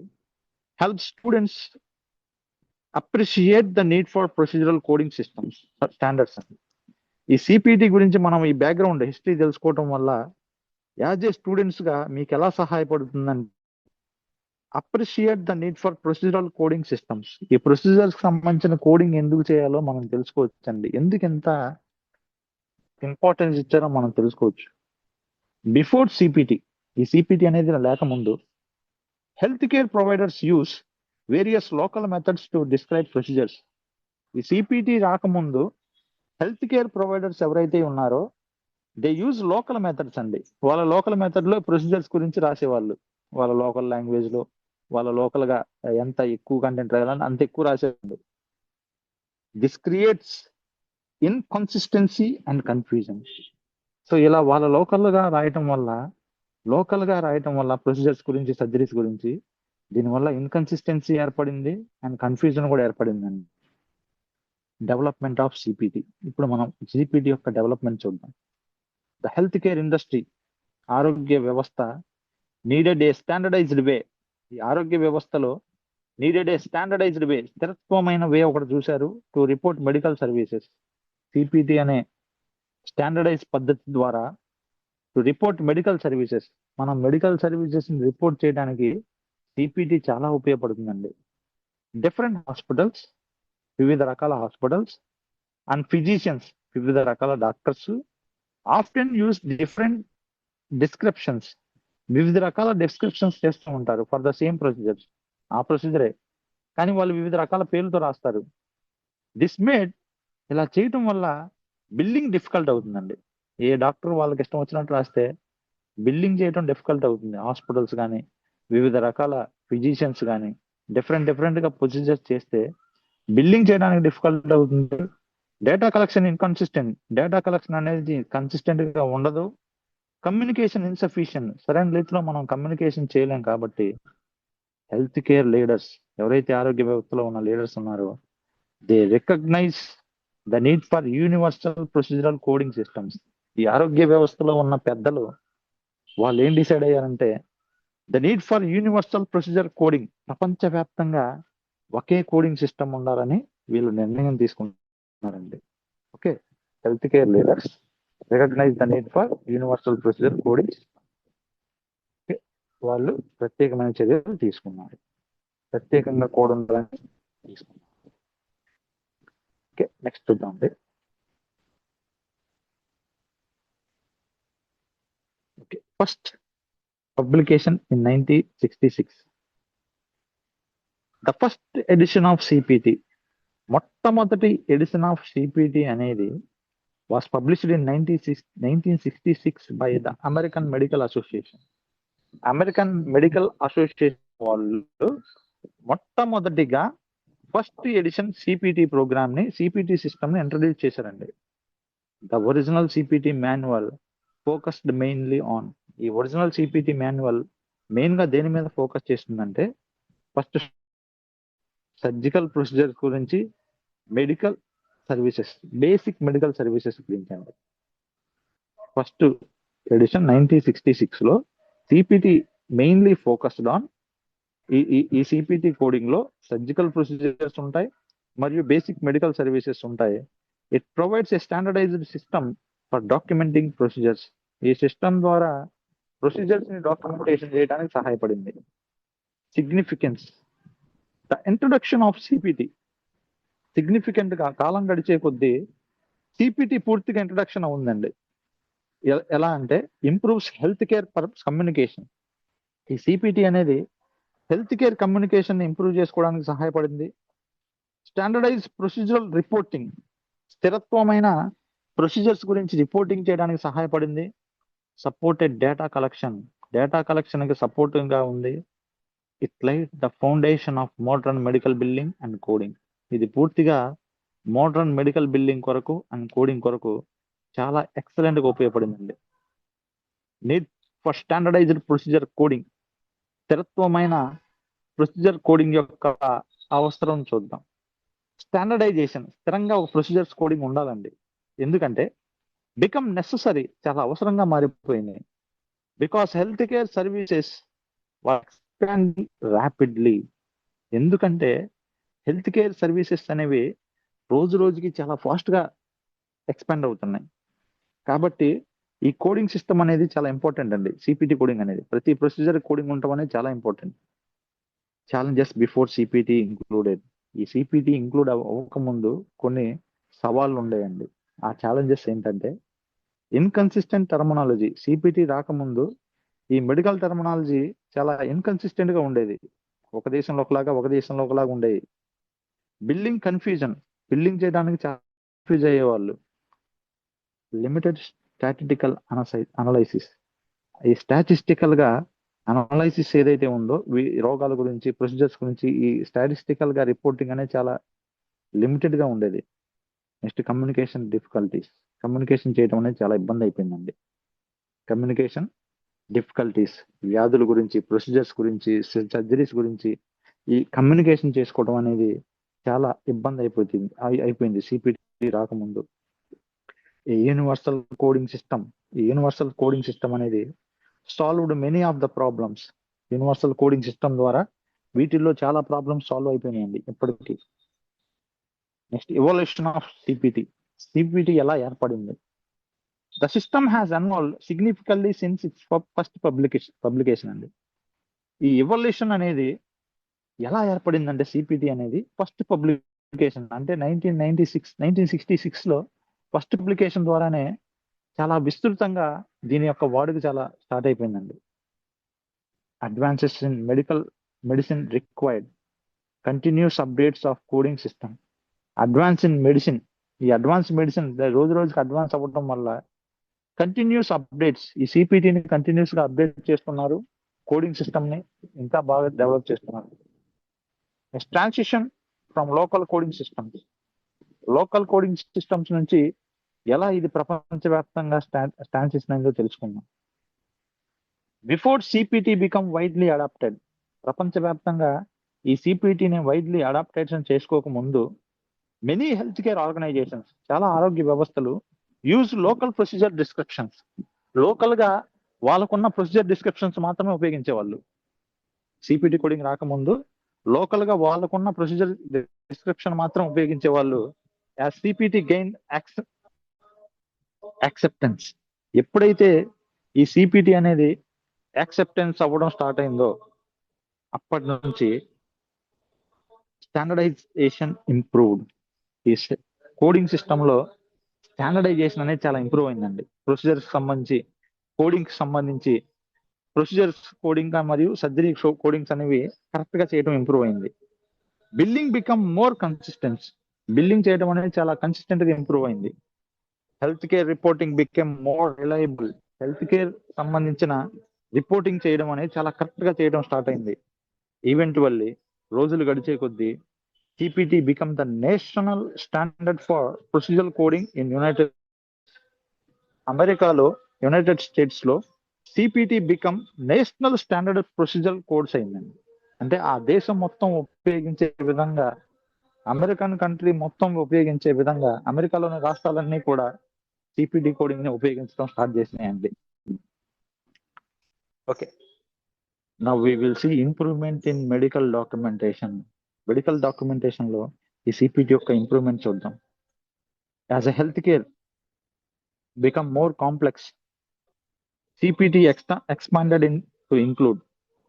Speaker 1: help students appreciate the need for procedural coding systems standards అండి. ఈ సిపిటి గురించి మనం ఈ బ్యాక్గ్రౌండ్ హిస్టరీ తెలుసుకోవటం వల్ల యాజ్ ఏ స్టూడెంట్స్ గా మీకు ఎలా సహాయపడుతుందంటే appreciate the need for procedural coding systems. ఈ ప్రొసీజర్స్ కి సంబంధించిన కోడింగ్ ఎందుకు చేయాలో మనం తెలుసుకోవచ్చండి. ఎందుకు ఎంత ఇంపార్టెన్స్ ఇచ్చారో మనం తెలుసుకోవచ్చు. బిఫోర్ సిపిటి, ఈ సిపిటి అనేది లేకముందు health care providers use various local methods to describe procedures. ఈ సిపిటి రాకముందు హెల్త్ కేర్ ప్రొవైడర్స్ ఎవరైతే ఉన్నారో దే యూజ్ లోకల్ మెథడ్స్ అండి. వాళ్ళ లోకల్ మెథడ్ లో ప్రొసీజర్స్ గురించి రాసేవాళ్ళు. వాళ్ళ లోకల్ లాంగ్వేజ్ లో, వాళ్ళ లోకల్ గా ఎంత ఎక్కువ కంటెంట్ రాయాలని అంత ఎక్కువ రాసేవాళ్ళు. This creates inconsistency and confusion. So ఇలా వాళ్ళ లోకల్ గా రాయటం వల్ల ప్రొసీజర్స్ గురించి, సర్జరీస్ గురించి, దీనివల్ల ఇన్కన్సిస్టెన్సీ ఏర్పడింది అండ్ కన్ఫ్యూజన్ కూడా ఏర్పడిందండి. Development of CPT. ఇప్పుడు మనం సిపిటి యొక్క డెవలప్మెంట్ చూద్దాం. ద హెల్త్ కేర్ ఇండస్ట్రీ, ఆరోగ్య వ్యవస్థ నీడెడ్ ఏ స్టాండర్డైజ్డ్ వే. ఈ ఆరోగ్య వ్యవస్థలో నీడెడ్ ఏ స్టాండర్డైజ్డ్ వే, స్థిరత్వమైన వే ఒకటి చూశారు to report medical services. CPT అనే స్టాండర్డైజ్ పద్ధతి ద్వారా టు రిపోర్ట్ మెడికల్ సర్వీసెస్, మనం మెడికల్ సర్వీసెస్ ని రిపోర్ట్ చేయడానికి సిపిటి చాలా ఉపయోగపడుతుందండి. డిఫరెంట్ హాస్పిటల్స్, వివిధ రకాల హాస్పిటల్స్ అండ్ ఫిజిషియన్స్, వివిధ రకాల doctors often use different descriptions, వివిధ రకాల డిస్క్రిప్షన్స్ చేస్తూ ఉంటారు ఫర్ ద సేమ్ ప్రొసీజర్స్. ఆ ప్రొసీజరే కానీ వాళ్ళు వివిధ రకాల పేర్లతో రాస్తారు. దిస్ మేడ్, ఇలా చేయటం వల్ల బిల్లింగ్ డిఫికల్ట్ అవుతుందండి. ఏ డాక్టర్ వాళ్ళకి ఇష్టం వచ్చినట్టు రాస్తే బిల్లింగ్ చేయడం డిఫికల్ట్ అవుతుంది. హాస్పిటల్స్ కానీ, వివిధ రకాల ఫిజిషియన్స్ కానీ డిఫరెంట్ గా ప్రొసీజర్స్ చేస్తే బిల్లింగ్ చేయడానికి డిఫికల్ట్ అవుతుంది. Data collection inconsistent, data collection అనేది కన్సిస్టెంట్ గా ఉండదు. కమ్యూనికేషన్ ఇన్సఫిషియెంట్, సరైన రీతిలో మనం కమ్యూనికేషన్ చేయలేం. కాబట్టి హెల్త్ కేర్ లీడర్స్, ఎవరైతే ఆరోగ్య వ్యవస్థలో ఉన్న లీడర్స్ ఉన్నారో they recognise the need for universal procedural coding systems. ఈ ఆరోగ్య వ్యవస్థలో ఉన్న పెద్దలు వాళ్ళు ఏం డిసైడ్ అయ్యారంటే the need for universal procedure coding, ప్రపంచవ్యాప్తంగా ఒకే కోడింగ్ సిస్టమ్ ఉండాలని వీళ్ళు నిర్ణయం తీసుకుంటున్నారండి. Okay, health care leaders recognise the need for universal procedure coding. వాళ్ళు ప్రత్యేకమైన చర్యలు తీసుకున్నారు, ప్రత్యేకంగా కోడ్ ఉండాలని తీసుకున్నారు. ఓకే, నెక్స్ట్ చూద్దాం. Okay, first publication in 1966. The first edition of CPT, మొట్టమొదటి ఎడిషన్ ఆఫ్ సిపిటి అనేది was published in 1966 by the American medical association. American medical association వాళ్ళు మొట్టమొదటిగా ఫస్ట్ ఎడిషన్ సిపిటి ప్రోగ్రామ్ ని, సిపిటి సిస్టమ్ ని introduce చేశారండి. The original CPT manual focused mainly on, ఈ original CPT manual main గా దేని మీద ఫోకస్ చేస్తుందంటే ఫస్ట్ సర్జికల్ ప్రొసీజర్ గురించి, medical services, basic medical services గురించి అండి. ఫస్ట్ ఎడిషన్ 1966 లో సిపిటి మెయిన్లీ ఫోకస్డ్ ఆన్ ఈ సిపిటి కోడింగ్ లో సర్జికల్ ప్రొసీజర్స్ ఉంటాయి మరియు బేసిక్ మెడికల్ సర్వీసెస్ ఉంటాయి. It provides a standardized system for documenting procedures. ఈ సిస్టమ్ ద్వారా ప్రొసీజర్స్ ని డాక్యుమెంటేషన్ చేయడానికి సహాయపడింది. Significance: the introduction of CPT. Significant గా కాలం గడిచే కొద్దీ సిపిటి పూర్తిగా ఇంట్రొడక్షన్ అవుందండి. ఎలా అంటే ఇంప్రూవ్స్ హెల్త్ కేర్ కమ్యూనికేషన్. ఈ సిపిటి అనేది హెల్త్ కేర్ కమ్యూనికేషన్ ఇంప్రూవ్ చేసుకోవడానికి సహాయపడింది. Standardise procedural reporting. స్థిరత్వమైన ప్రొసీజర్స్ గురించి రిపోర్టింగ్ చేయడానికి సహాయపడింది. Supported data collection. Data collection కి సపోర్టింగ్ గా ఉంది. It laid the foundation of modern medical building and coding. ఇది పూర్తిగా మోడర్న్ మెడికల్ బిల్డింగ్ కొరకు అండ్ కోడింగ్ కొరకు చాలా ఎక్సలెంట్ గా ఉపయోగపడిందండి. Need for standardised procedure coding. స్థిరత్వమైన ప్రొసీజర్ కోడింగ్ యొక్క అవసరం చూద్దాం. స్టాండర్డైజేషన్. స్థిరంగా ఒక ప్రొసీజర్స్ కోడింగ్ ఉండాలండి. ఎందుకంటే బికమ్ నెససరీ, చాలా అవసరంగా మారిపోయింది. Because health care services expanding rapidly. ఎందుకంటే హెల్త్ కేర్ సర్వీసెస్ అనేవి రోజు రోజుకి చాలా ఫాస్ట్ గా ఎక్స్పాండ్ అవుతున్నాయి. కాబట్టి ఈ కోడింగ్ సిస్టమ్ అనేది చాలా ఇంపార్టెంట్ అండి. సిపిటి కోడింగ్ అనేది ప్రతి ప్రొసీజర్ కోడింగ్ ఉండటం అనేది చాలా important. Challenges before CPT included. ఈ సిపిటి ఇంక్లూడ్ అవ్వకముందు కొన్ని సవాళ్ళు ఉండేయండి. ఆ ఛాలెంజెస్ ఏంటంటే ఇన్కన్సిస్టెంట్ టర్మినాలజీ. సిపిటి రాకముందు ఈ మెడికల్ టర్మినాలజీ చాలా ఇన్కన్సిస్టెంట్ గా ఉండేది. ఒక దేశంలో ఒకలాగా, ఒక దేశంలో ఒకలాగా ఉండేది. Billing confusion. బిల్లింగ్ చేయడానికి చాలా కన్ఫ్యూజ్ అయ్యేవాళ్ళు. Limited statistical analysis. ఈ స్టాటిస్టికల్ గా అనలైసిస్ ఏదైతే ఉందో రోగాల గురించి, ప్రొసీజర్స్ గురించి ఈ స్టాటిస్టికల్ గా రిపోర్టింగ్ అనేది చాలా లిమిటెడ్ గా ఉండేది. Next communication difficulties. కమ్యూనికేషన్ చేయడం అనేది చాలా ఇబ్బంది అయిపోయిందండి. Communication difficulties. వ్యాధుల గురించి, ప్రొసీజర్స్ గురించి, సర్జరీస్ గురించి ఈ కమ్యూనికేషన్ చేసుకోవడం అనేది చాలా ఇబ్బంది అయిపోయింది సిపిటి రాకముందు. ఈ యూనివర్సల్ కోడింగ్ సిస్టమ్. ఈ యూనివర్సల్ కోడింగ్ సిస్టమ్ అనేది solved many of the problems. Universal coding system ద్వారా వీటిల్లో చాలా ప్రాబ్లమ్స్ సాల్వ్ అయిపోయినాయండి ఇప్పటికీ. Next evolution of CPT. CPT ఎలా ఏర్పడింది? The system has evolved significantly since its first publication అండి. ఈ ఎవల్యూషన్ అనేది ఎలా ఏర్పడిందంటే సిపిటి అనేది ఫస్ట్ పబ్లికేషన్ అంటే 1966 లో ఫస్ట్ పబ్లికేషన్ ద్వారానే చాలా విస్తృతంగా దీని యొక్క వాడుక చాలా స్టార్ట్ అయిపోయిందండి. Advances in medicine required continuous updates of coding system. Advance in medicine. ఈ అడ్వాన్స్ మెడిసిన్ రోజు రోజుకి అడ్వాన్స్ అవ్వడం వల్ల కంటిన్యూస్ అప్డేట్స్, ఈ సిపిటిని కంటిన్యూస్ గా అప్డేట్ చేస్తున్నారు. కోడింగ్ సిస్టమ్ ని ఇంకా బాగా డెవలప్ చేస్తున్నారు. Next transition from local coding systems. Local coding systems నుంచి ఎలా ఇది ప్రపంచవ్యాప్తంగా ట్రాన్సిషన్ అయిందో తెలుసుకుందాం. Before CPT become widely adapted. ప్రపంచవ్యాప్తంగా ఈ సిపిటిని వైడ్లీ అడాప్టేషన్ చేసుకోక ముందు మెనీ హెల్త్ కేర్ ఆర్గనైజేషన్స్, చాలా ఆరోగ్య వ్యవస్థలు use local procedure descriptions. Local గా వాళ్ళకున్న ప్రొసీజర్ డిస్క్రిప్షన్స్ మాత్రమే ఉపయోగించేవాళ్ళు. సిపిటి కోడింగ్ రాకముందు లోకల్ గా వాళ్ళకున్న ప్రొసీజర్ డిస్క్రిప్షన్ మాత్రం ఉపయోగించే వాళ్ళు. As CPT gain acceptance. ఎప్పుడైతే ఈ సిపిటి అనేది యాక్సెప్టెన్స్ అవ్వడం స్టార్ట్ అయిందో అప్పటి నుంచి స్టాండర్డైజేషన్ ఇంప్రూవ్డ్. ఈ కోడింగ్ సిస్టమ్ లో స్టాండర్డైజేషన్ అనేది చాలా ఇంప్రూవ్ అయిందండి. ప్రొసీజర్స్ సంబంధించి, కోడింగ్ సంబంధించి ప్రొసీజర్స్ కోడింగ్ మరియు సర్జరీ కోడింగ్స్ అనేవి కరెక్ట్ గా చేయడం ఇంప్రూవ్ అయింది. Billing become more consistence. Billing చేయడం అనేది చాలా కన్సిస్టెంట్ గా ఇంప్రూవ్ అయింది. Health care reporting become more reliable. Health care సంబంధించిన రిపోర్టింగ్ చేయడం అనేది చాలా కరెక్ట్ గా చేయడం స్టార్ట్ అయింది. ఈవెంచువల్లీ రోజులు గడిచే కొద్దీ CPT become the national standard for procedural coding in అమెరికాలో, యునైటెడ్ స్టేట్స్ లో CPT become national standard procedural codes అయిందండి. అంటే ఆ దేశం మొత్తం ఉపయోగించే విధంగా, అమెరికన్ కంట్రీ మొత్తం ఉపయోగించే విధంగా అమెరికాలోని రాష్ట్రాలన్నీ కూడా సిపిటి కోడింగ్ ని ఉపయోగించడం స్టార్ట్ చేసినాయండి. Okay, Now we will see improvement in medical documentation. Medical documentation లో ఈ సిపిటి యొక్క ఇంప్రూవ్మెంట్ చూద్దాం. As a health care become more complex, CPT expanded in to include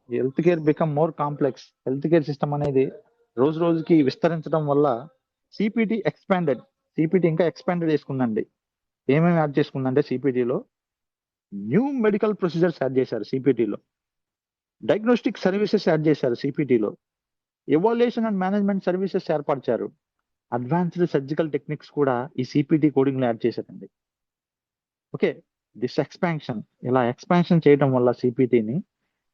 Speaker 1: health care become more complex. Health care system అనేది రోజు రోజుకి విస్తరించడం వల్ల CPT expanded, CPT ఇంకా ఎక్స్పాండెడ్ చేసుకుందండి. ఏమేమి యాడ్ చేసుకుందంటే సిపిటిలో న్యూ మెడికల్ ప్రొసీజర్స్ యాడ్ చేశారు, సిపిటిలో డయాగ్నోస్టిక్ సర్వీసెస్ యాడ్ చేశారు, సిపిటిలో ఎవాల్యుయేషన్ అండ్ మేనేజ్మెంట్ సర్వీసెస్ ఏర్పరిచారు, అడ్వాన్స్డ్ సర్జికల్ టెక్నిక్స్ కూడా ఈ సిపిటి కోడింగ్ లో యాడ్ చేశారండి. ఓకే, దిస్ ఎక్స్పాన్షన్, ఇలా ఎక్స్పాన్షన్ చేయడం వల్ల సిపిటిని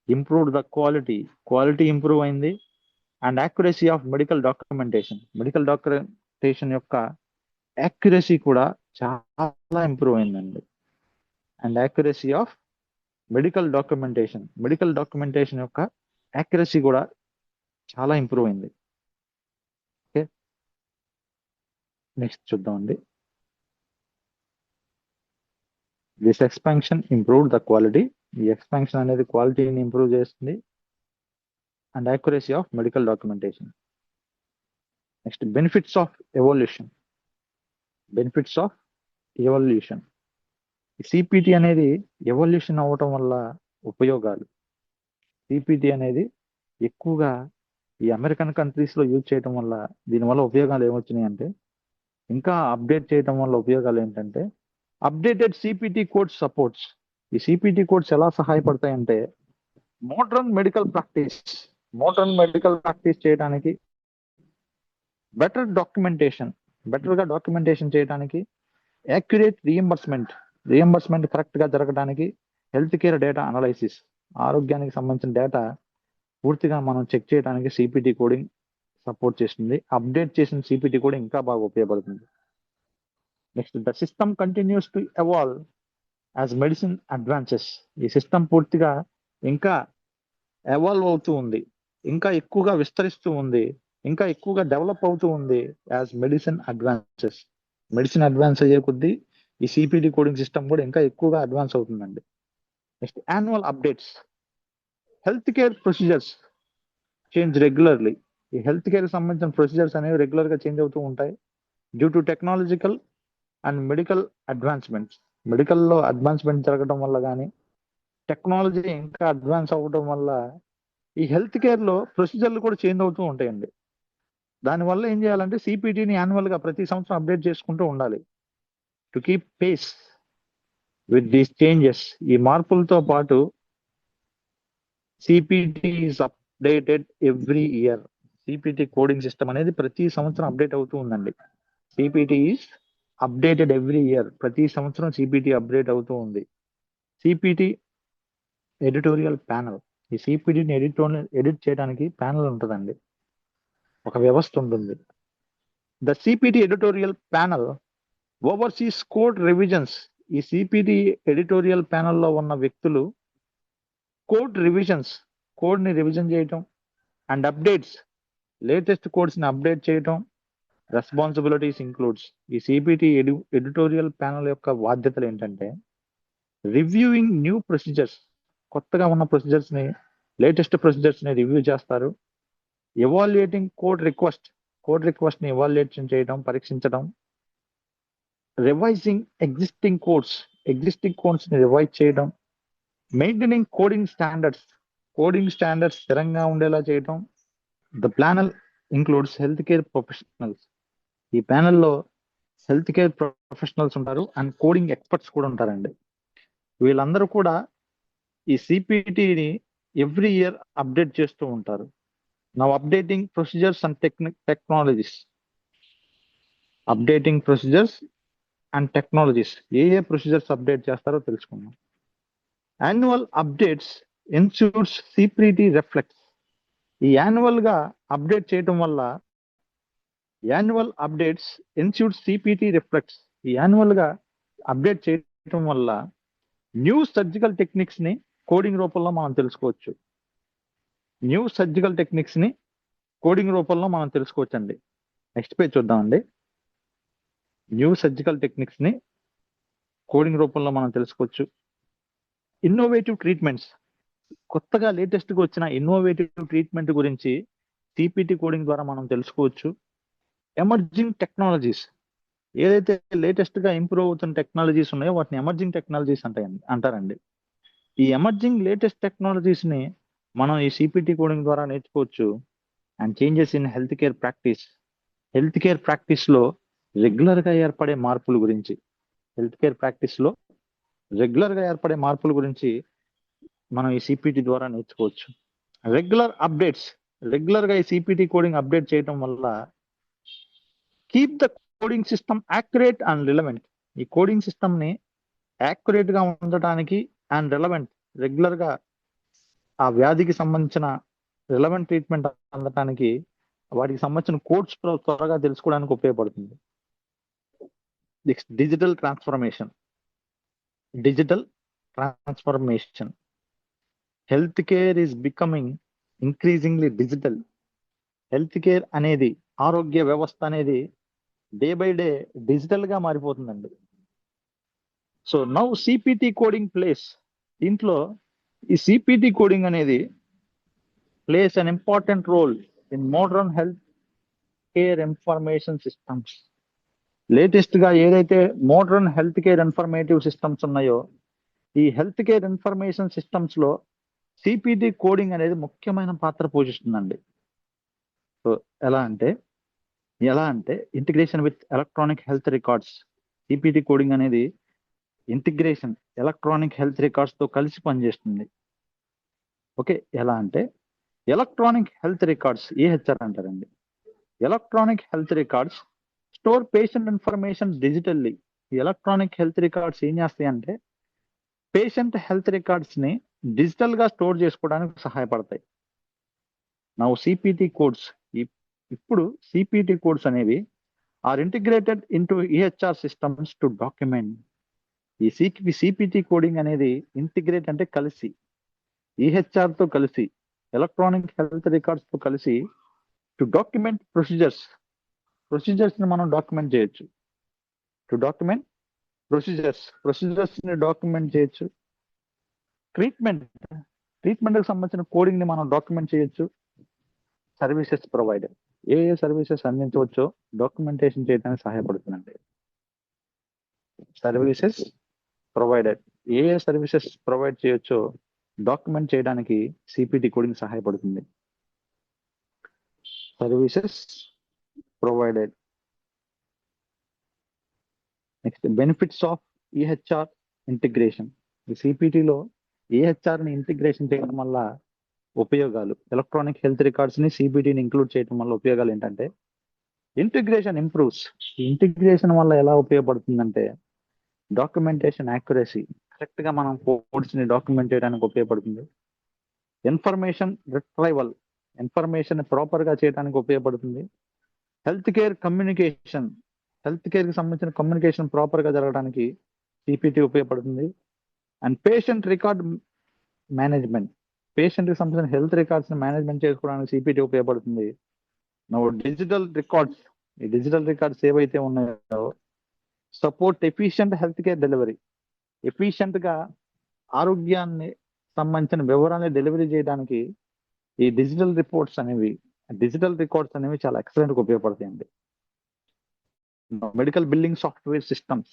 Speaker 1: ఇంప్రూవ్ ద క్వాలిటీ ఇంప్రూవ్ అయింది. And accuracy of medical documentation యొక్క యాక్యురసీ కూడా చాలా ఇంప్రూవ్ అయిందండి. And accuracy of medical documentation యొక్క యాక్యురసీ కూడా చాలా ఇంప్రూవ్ అయింది. ఓకే, నెక్స్ట్ చూద్దామండి. This expansion improve the quality, ఈ ఎక్స్పాన్షన్ అనేది క్వాలిటీని ఇంప్రూవ్ చేస్తుంది. And accuracy of medical documentation. Next benefits of evolution. CPT అనేది ఎవల్యూషన్ అవ్వటం వల్ల ఉపయోగాలు. సిపిటి అనేది ఎక్కువగా ఈ అమెరికన్ కంట్రీస్ లో యూజ్ చేయడం వల్ల దీనివల్ల ఉపయోగాలు ఏమొచ్చినాయి అంటే, ఇంకా అప్డేట్ చేయడం వల్ల ఉపయోగాలు ఏంటంటే అప్డేటెడ్ సిపిటి కోడ్స్ సపోర్ట్స్. ఈ సిపిటి కోడ్స్ ఎలా సహాయపడతాయంటే మోడర్న్ మెడికల్ ప్రాక్టీస్ చేయడానికి, బెటర్ గా డాక్యుమెంటేషన్ చేయడానికి, యాక్యురేట్ రియంబర్స్మెంట్ కరెక్ట్ గా జరగడానికి, హెల్త్ కేర్ డేటా అనాలైసిస్, ఆరోగ్యానికి సంబంధించిన డేటా పూర్తిగా మనం చెక్ చేయడానికి సిపిటి కోడింగ్ సపోర్ట్ చేస్తుంది. అప్డేట్ చేసిన సిపిటి కూడా ఇంకా బాగా ఉపయోగపడుతుంది. Next, the system continues to evolve as medicine advances. ఈ సిస్టమ్ పూర్తిగా ఇంకా ఎవాల్వ్ అవుతూ ఉంది, ఇంకా ఎక్కువగా విస్తరిస్తూ ఉంది, ఇంకా ఎక్కువగా డెవలప్ అవుతూ ఉంది as medicine advances. Medicine advance అయ్యే కొద్దీ ఈ సిపిటి కోడింగ్ సిస్టమ్ కూడా ఇంకా ఎక్కువగా అడ్వాన్స్ అవుతుందండి. Next, annual updates. Health care procedures change regularly. ఈ హెల్త్ కేర్ సంబంధించిన ప్రొసీజర్స్ అనేవి రెగ్యులర్ గా చేంజ్ అవుతూ ఉంటాయి due to technological and medical advancements. మెడికల్లో అడ్వాన్స్మెంట్ జరగడం వల్ల కానీ, టెక్నాలజీ ఇంకా అడ్వాన్స్ అవ్వడం వల్ల ఈ హెల్త్ కేర్ లో ప్రొసీజర్లు కూడా చేంజ్ అవుతూ ఉంటాయండి. దానివల్ల ఏం చేయాలంటే సిపిటిని యాన్యువల్ గా ప్రతి సంవత్సరం అప్డేట్ చేసుకుంటూ ఉండాలి to keep face with these changes. ఈ మార్పులతో పాటు CPT is updated every year. CPT coding system అనేది ప్రతి సంవత్సరం అప్డేట్ అవుతూ ఉందండి. CPT is updated every year. ప్రతి సంవత్సరం సిపిటి అప్డేట్ అవుతూ ఉంది. CPT editorial panel. ఈ సిపిటిని ఎడిట్ చేయడానికి ప్యానల్ ఉంటుందండి, ఒక వ్యవస్థ ఉంటుంది. The CPT editorial panel overseas code revisions. ఈ సిపిటి ఎడిటోరియల్ ప్యానల్లో ఉన్న వ్యక్తులు కోడ్ ని రివిజన్ చేయటం, అండ్ అప్డేట్స్, లేటెస్ట్ కోడ్స్ ని అప్డేట్ చేయటం రెస్పాన్సిబిలిటీస్ ఇంక్లూడ్స్. ఈ సిపిటి ఎడిటోరియల్ ప్యానల్ యొక్క బాధ్యతలు ఏంటంటే రివ్యూయింగ్ న్యూ ప్రొసీజర్స్, కొత్తగా ఉన్న ప్రొసీజర్స్ ని, లేటెస్ట్ ప్రొసీజర్స్ ని రివ్యూ చేస్తారు. ఎవాల్యుయేటింగ్ కోడ్ రిక్వెస్ట్ ని ఎవాల్యుయేషన్ చేయడం, పరీక్షించడం. రివైజింగ్ ఎగ్జిస్టింగ్ కోడ్స్ ని రివైజ్ చేయడం. మెయింటైనింగ్ కోడింగ్ స్టాండర్డ్స్ స్థిరంగా ఉండేలా చేయడం. The panel includes health care professionals. ఈ ప్యానెల్లో హెల్త్ కేర్ ప్రొఫెషనల్స్ ఉంటారు అండ్ కోడింగ్ ఎక్స్పర్ట్స్ కూడా ఉంటారండి. వీళ్ళందరూ కూడా ఈ సిపిటిని ఎవ్రీ ఇయర్ అప్డేట్ చేస్తూ ఉంటారు. Now updating procedures and technologies. A procedures update చేస్తారో తెలుసుకుందాం. Annual updates ensures CPT reflects. ఈ యాన్యువల్ గా అప్డేట్ చేయడం వల్ల ఈ యాన్యువల్ గా అప్డేట్ చేయడం వల్ల న్యూ సర్జికల్ టెక్నిక్స్ ని కోడింగ్ రూపంలో మనం తెలుసుకోవచ్చు. అండి. నెక్స్ట్ పేజ్ చూద్దామండి. న్యూ సర్జికల్ టెక్నిక్స్ ని కోడింగ్ రూపంలో మనం తెలుసుకోవచ్చు. Innovative treatments. కొత్తగా లేటెస్ట్ గా వచ్చిన ఇన్నోవేటివ్ ట్రీట్మెంట్ గురించి సిపిటి కోడింగ్ ద్వారా మనం తెలుసుకోవచ్చు. ఎమర్జింగ్ టెక్నాలజీస్, ఏదైతే లేటెస్ట్ గా ఇంప్రూవ్ అవుతున్న టెక్నాలజీస్ ఉన్నాయో వాటిని ఎమర్జింగ్ టెక్నాలజీస్ అంటారండి. ఈ ఎమర్జింగ్ లేటెస్ట్ టెక్నాలజీస్ ని మనం ఈ సిపిటి కోడింగ్ ద్వారా నేర్చుకోవచ్చు. And changes in health care practice, health care practice లో రెగ్యులర్ గా ఏర్పడే మార్పుల గురించి, హెల్త్ కేర్ ప్రాక్టీస్ లో రెగ్యులర్ గా ఏర్పడే మార్పుల గురించి మనం ఈ సిపిటి ద్వారా నేర్చుకోవచ్చు. రెగ్యులర్ అప్డేట్స్, రెగ్యులర్ గా ఈ సిపిటి కోడింగ్ అప్డేట్ చేయడం వల్ల keep the coding system accurate and relevant, ఈ కోడింగ్ సిస్టమ్ ని యాక్యురేట్ గా ఉండటానికి అండ్ రిలవెంట్, రెగ్యులర్ గా ఆ వ్యాధికి సంబంధించిన రిలవెంట్ ట్రీట్మెంట్ అందటానికి వాటికి సంబంధించిన కోడ్స్ త్వరగా తెలుసుకోవడానికి ఉపయోగపడుతుంది. Next digital transformation, digital transformation, health care is becoming increasingly digital. Health care అనేది, ఆరోగ్య వ్యవస్థ అనేది డే బై డే డిజిటల్ గా మారిపోతుందండి. So now CPT coding plays, దీంట్లో ఈ సిపిటి కోడింగ్ అనేది plays an important role in modern health care information systems. Latest గా ఏదైతే modern health care informative systems ఉన్నాయో ఈ హెల్త్ కేర్ ఇన్ఫర్మేషన్ సిస్టమ్స్ లో సిపిటి కోడింగ్ అనేది ముఖ్యమైన పాత్ర పోషిస్తుందండి. సో ఎలా అంటే integration with electronic health records, CPT coding అనేది ఇంటిగ్రేషన్ ఎలక్ట్రానిక్ హెల్త్ రికార్డ్స్ తో కలిసి పనిచేస్తుంది. ఓకే, ఎలా అంటే ఎలక్ట్రానిక్ హెల్త్ రికార్డ్స్ ఏహెచ్ఆర్ అంటారండి. Electronic health records store patient information digitally. ఈ ఎలక్ట్రానిక్ హెల్త్ రికార్డ్స్ ఏం చేస్తాయి అంటే పేషెంట్ హెల్త్ రికార్డ్స్ ని డిజిటల్ గా స్టోర్ చేసుకోవడానికి సహాయపడతాయి. నౌ సిపిటి కోడ్స్, ఇప్పుడు సిపిటి కోడ్స్ అనేవి are integrated into EHR systems to document. ఈ సిపిటి కోడింగ్ అనేది ఇంటిగ్రేట్ అంటే కలిసి, ఈహెచ్ఆర్ తో కలిసి, ఎలక్ట్రానిక్ హెల్త్ రికార్డ్స్ తో కలిసి టు డాక్యుమెంట్ ప్రొసీజర్స్ ని మనం డాక్యుమెంట్ చేయొచ్చు. టు డాక్యుమెంట్ ప్రొసీజర్స్ ని డాక్యుమెంట్ చేయొచ్చు. ట్రీట్మెంట్ కి సంబంధించిన కోడింగ్ ని మనం డాక్యుమెంట్ చేయొచ్చు. సర్వీసెస్ ప్రొవైడర్, ఏ సర్వీసెస్ అందించవచ్చో డాక్యుమెంటేషన్ చేయడానికి సహాయపడుతుందండి. సర్వీసెస్ ప్రొవైడర్, ఏ సర్వీసెస్ ప్రొవైడ్ చేయొచ్చో డాక్యుమెంట్ చేయడానికి సిపిటి కోడింగ్ సహాయపడుతుంది. Services provided. Next benefits of EHR integration. ఈ సిపిటిలో ఈహెచ్ఆర్ ని ఇంటిగ్రేషన్ చేయడం వల్ల ఉపయోగాలు, ఎలక్ట్రానిక్ హెల్త్ రికార్డ్స్ ని సిపిటిని ఇంక్లూడ్ చేయడం వల్ల ఉపయోగాలు ఏంటంటే ఇంటిగ్రేషన్ ఇంప్రూవ్స్. ఈ ఇంటిగ్రేషన్ వల్ల ఎలా ఉపయోగపడుతుందంటే డాక్యుమెంటేషన్ యాక్యురసీ, కరెక్ట్ గా మనం కోడ్స్ ని డాక్యుమెంట్ చేయడానికి ఉపయోగపడుతుంది. ఇన్ఫర్మేషన్ రిట్రైవల్, ఇన్ఫర్మేషన్ ప్రాపర్ గా చేయడానికి ఉపయోగపడుతుంది. Health care communication, health care కి సంబంధించిన కమ్యూనికేషన్ ప్రాపర్ గా జరగడానికి సిపిటి ఉపయోగపడుతుంది. And patient record management, patient కి సంబంధించిన హెల్త్ రికార్డ్స్ ని మేనేజ్మెంట్ చేసుకోవడానికి సిపిటి ఉపయోగపడుతుంది. డిజిటల్ రికార్డ్స్, ఈ డిజిటల్ రికార్డ్స్ ఏవైతే ఉన్నాయో support efficient health care delivery, efficient గా ఆరోగ్యాన్ని సంబంధించిన వివరాన్ని డెలివరీ చేయడానికి ఈ డిజిటల్ రికార్డ్స్ అనేవి చాలా ఎక్సలెంట్ గా ఉపయోగపడతాయండి. Medical billing software systems,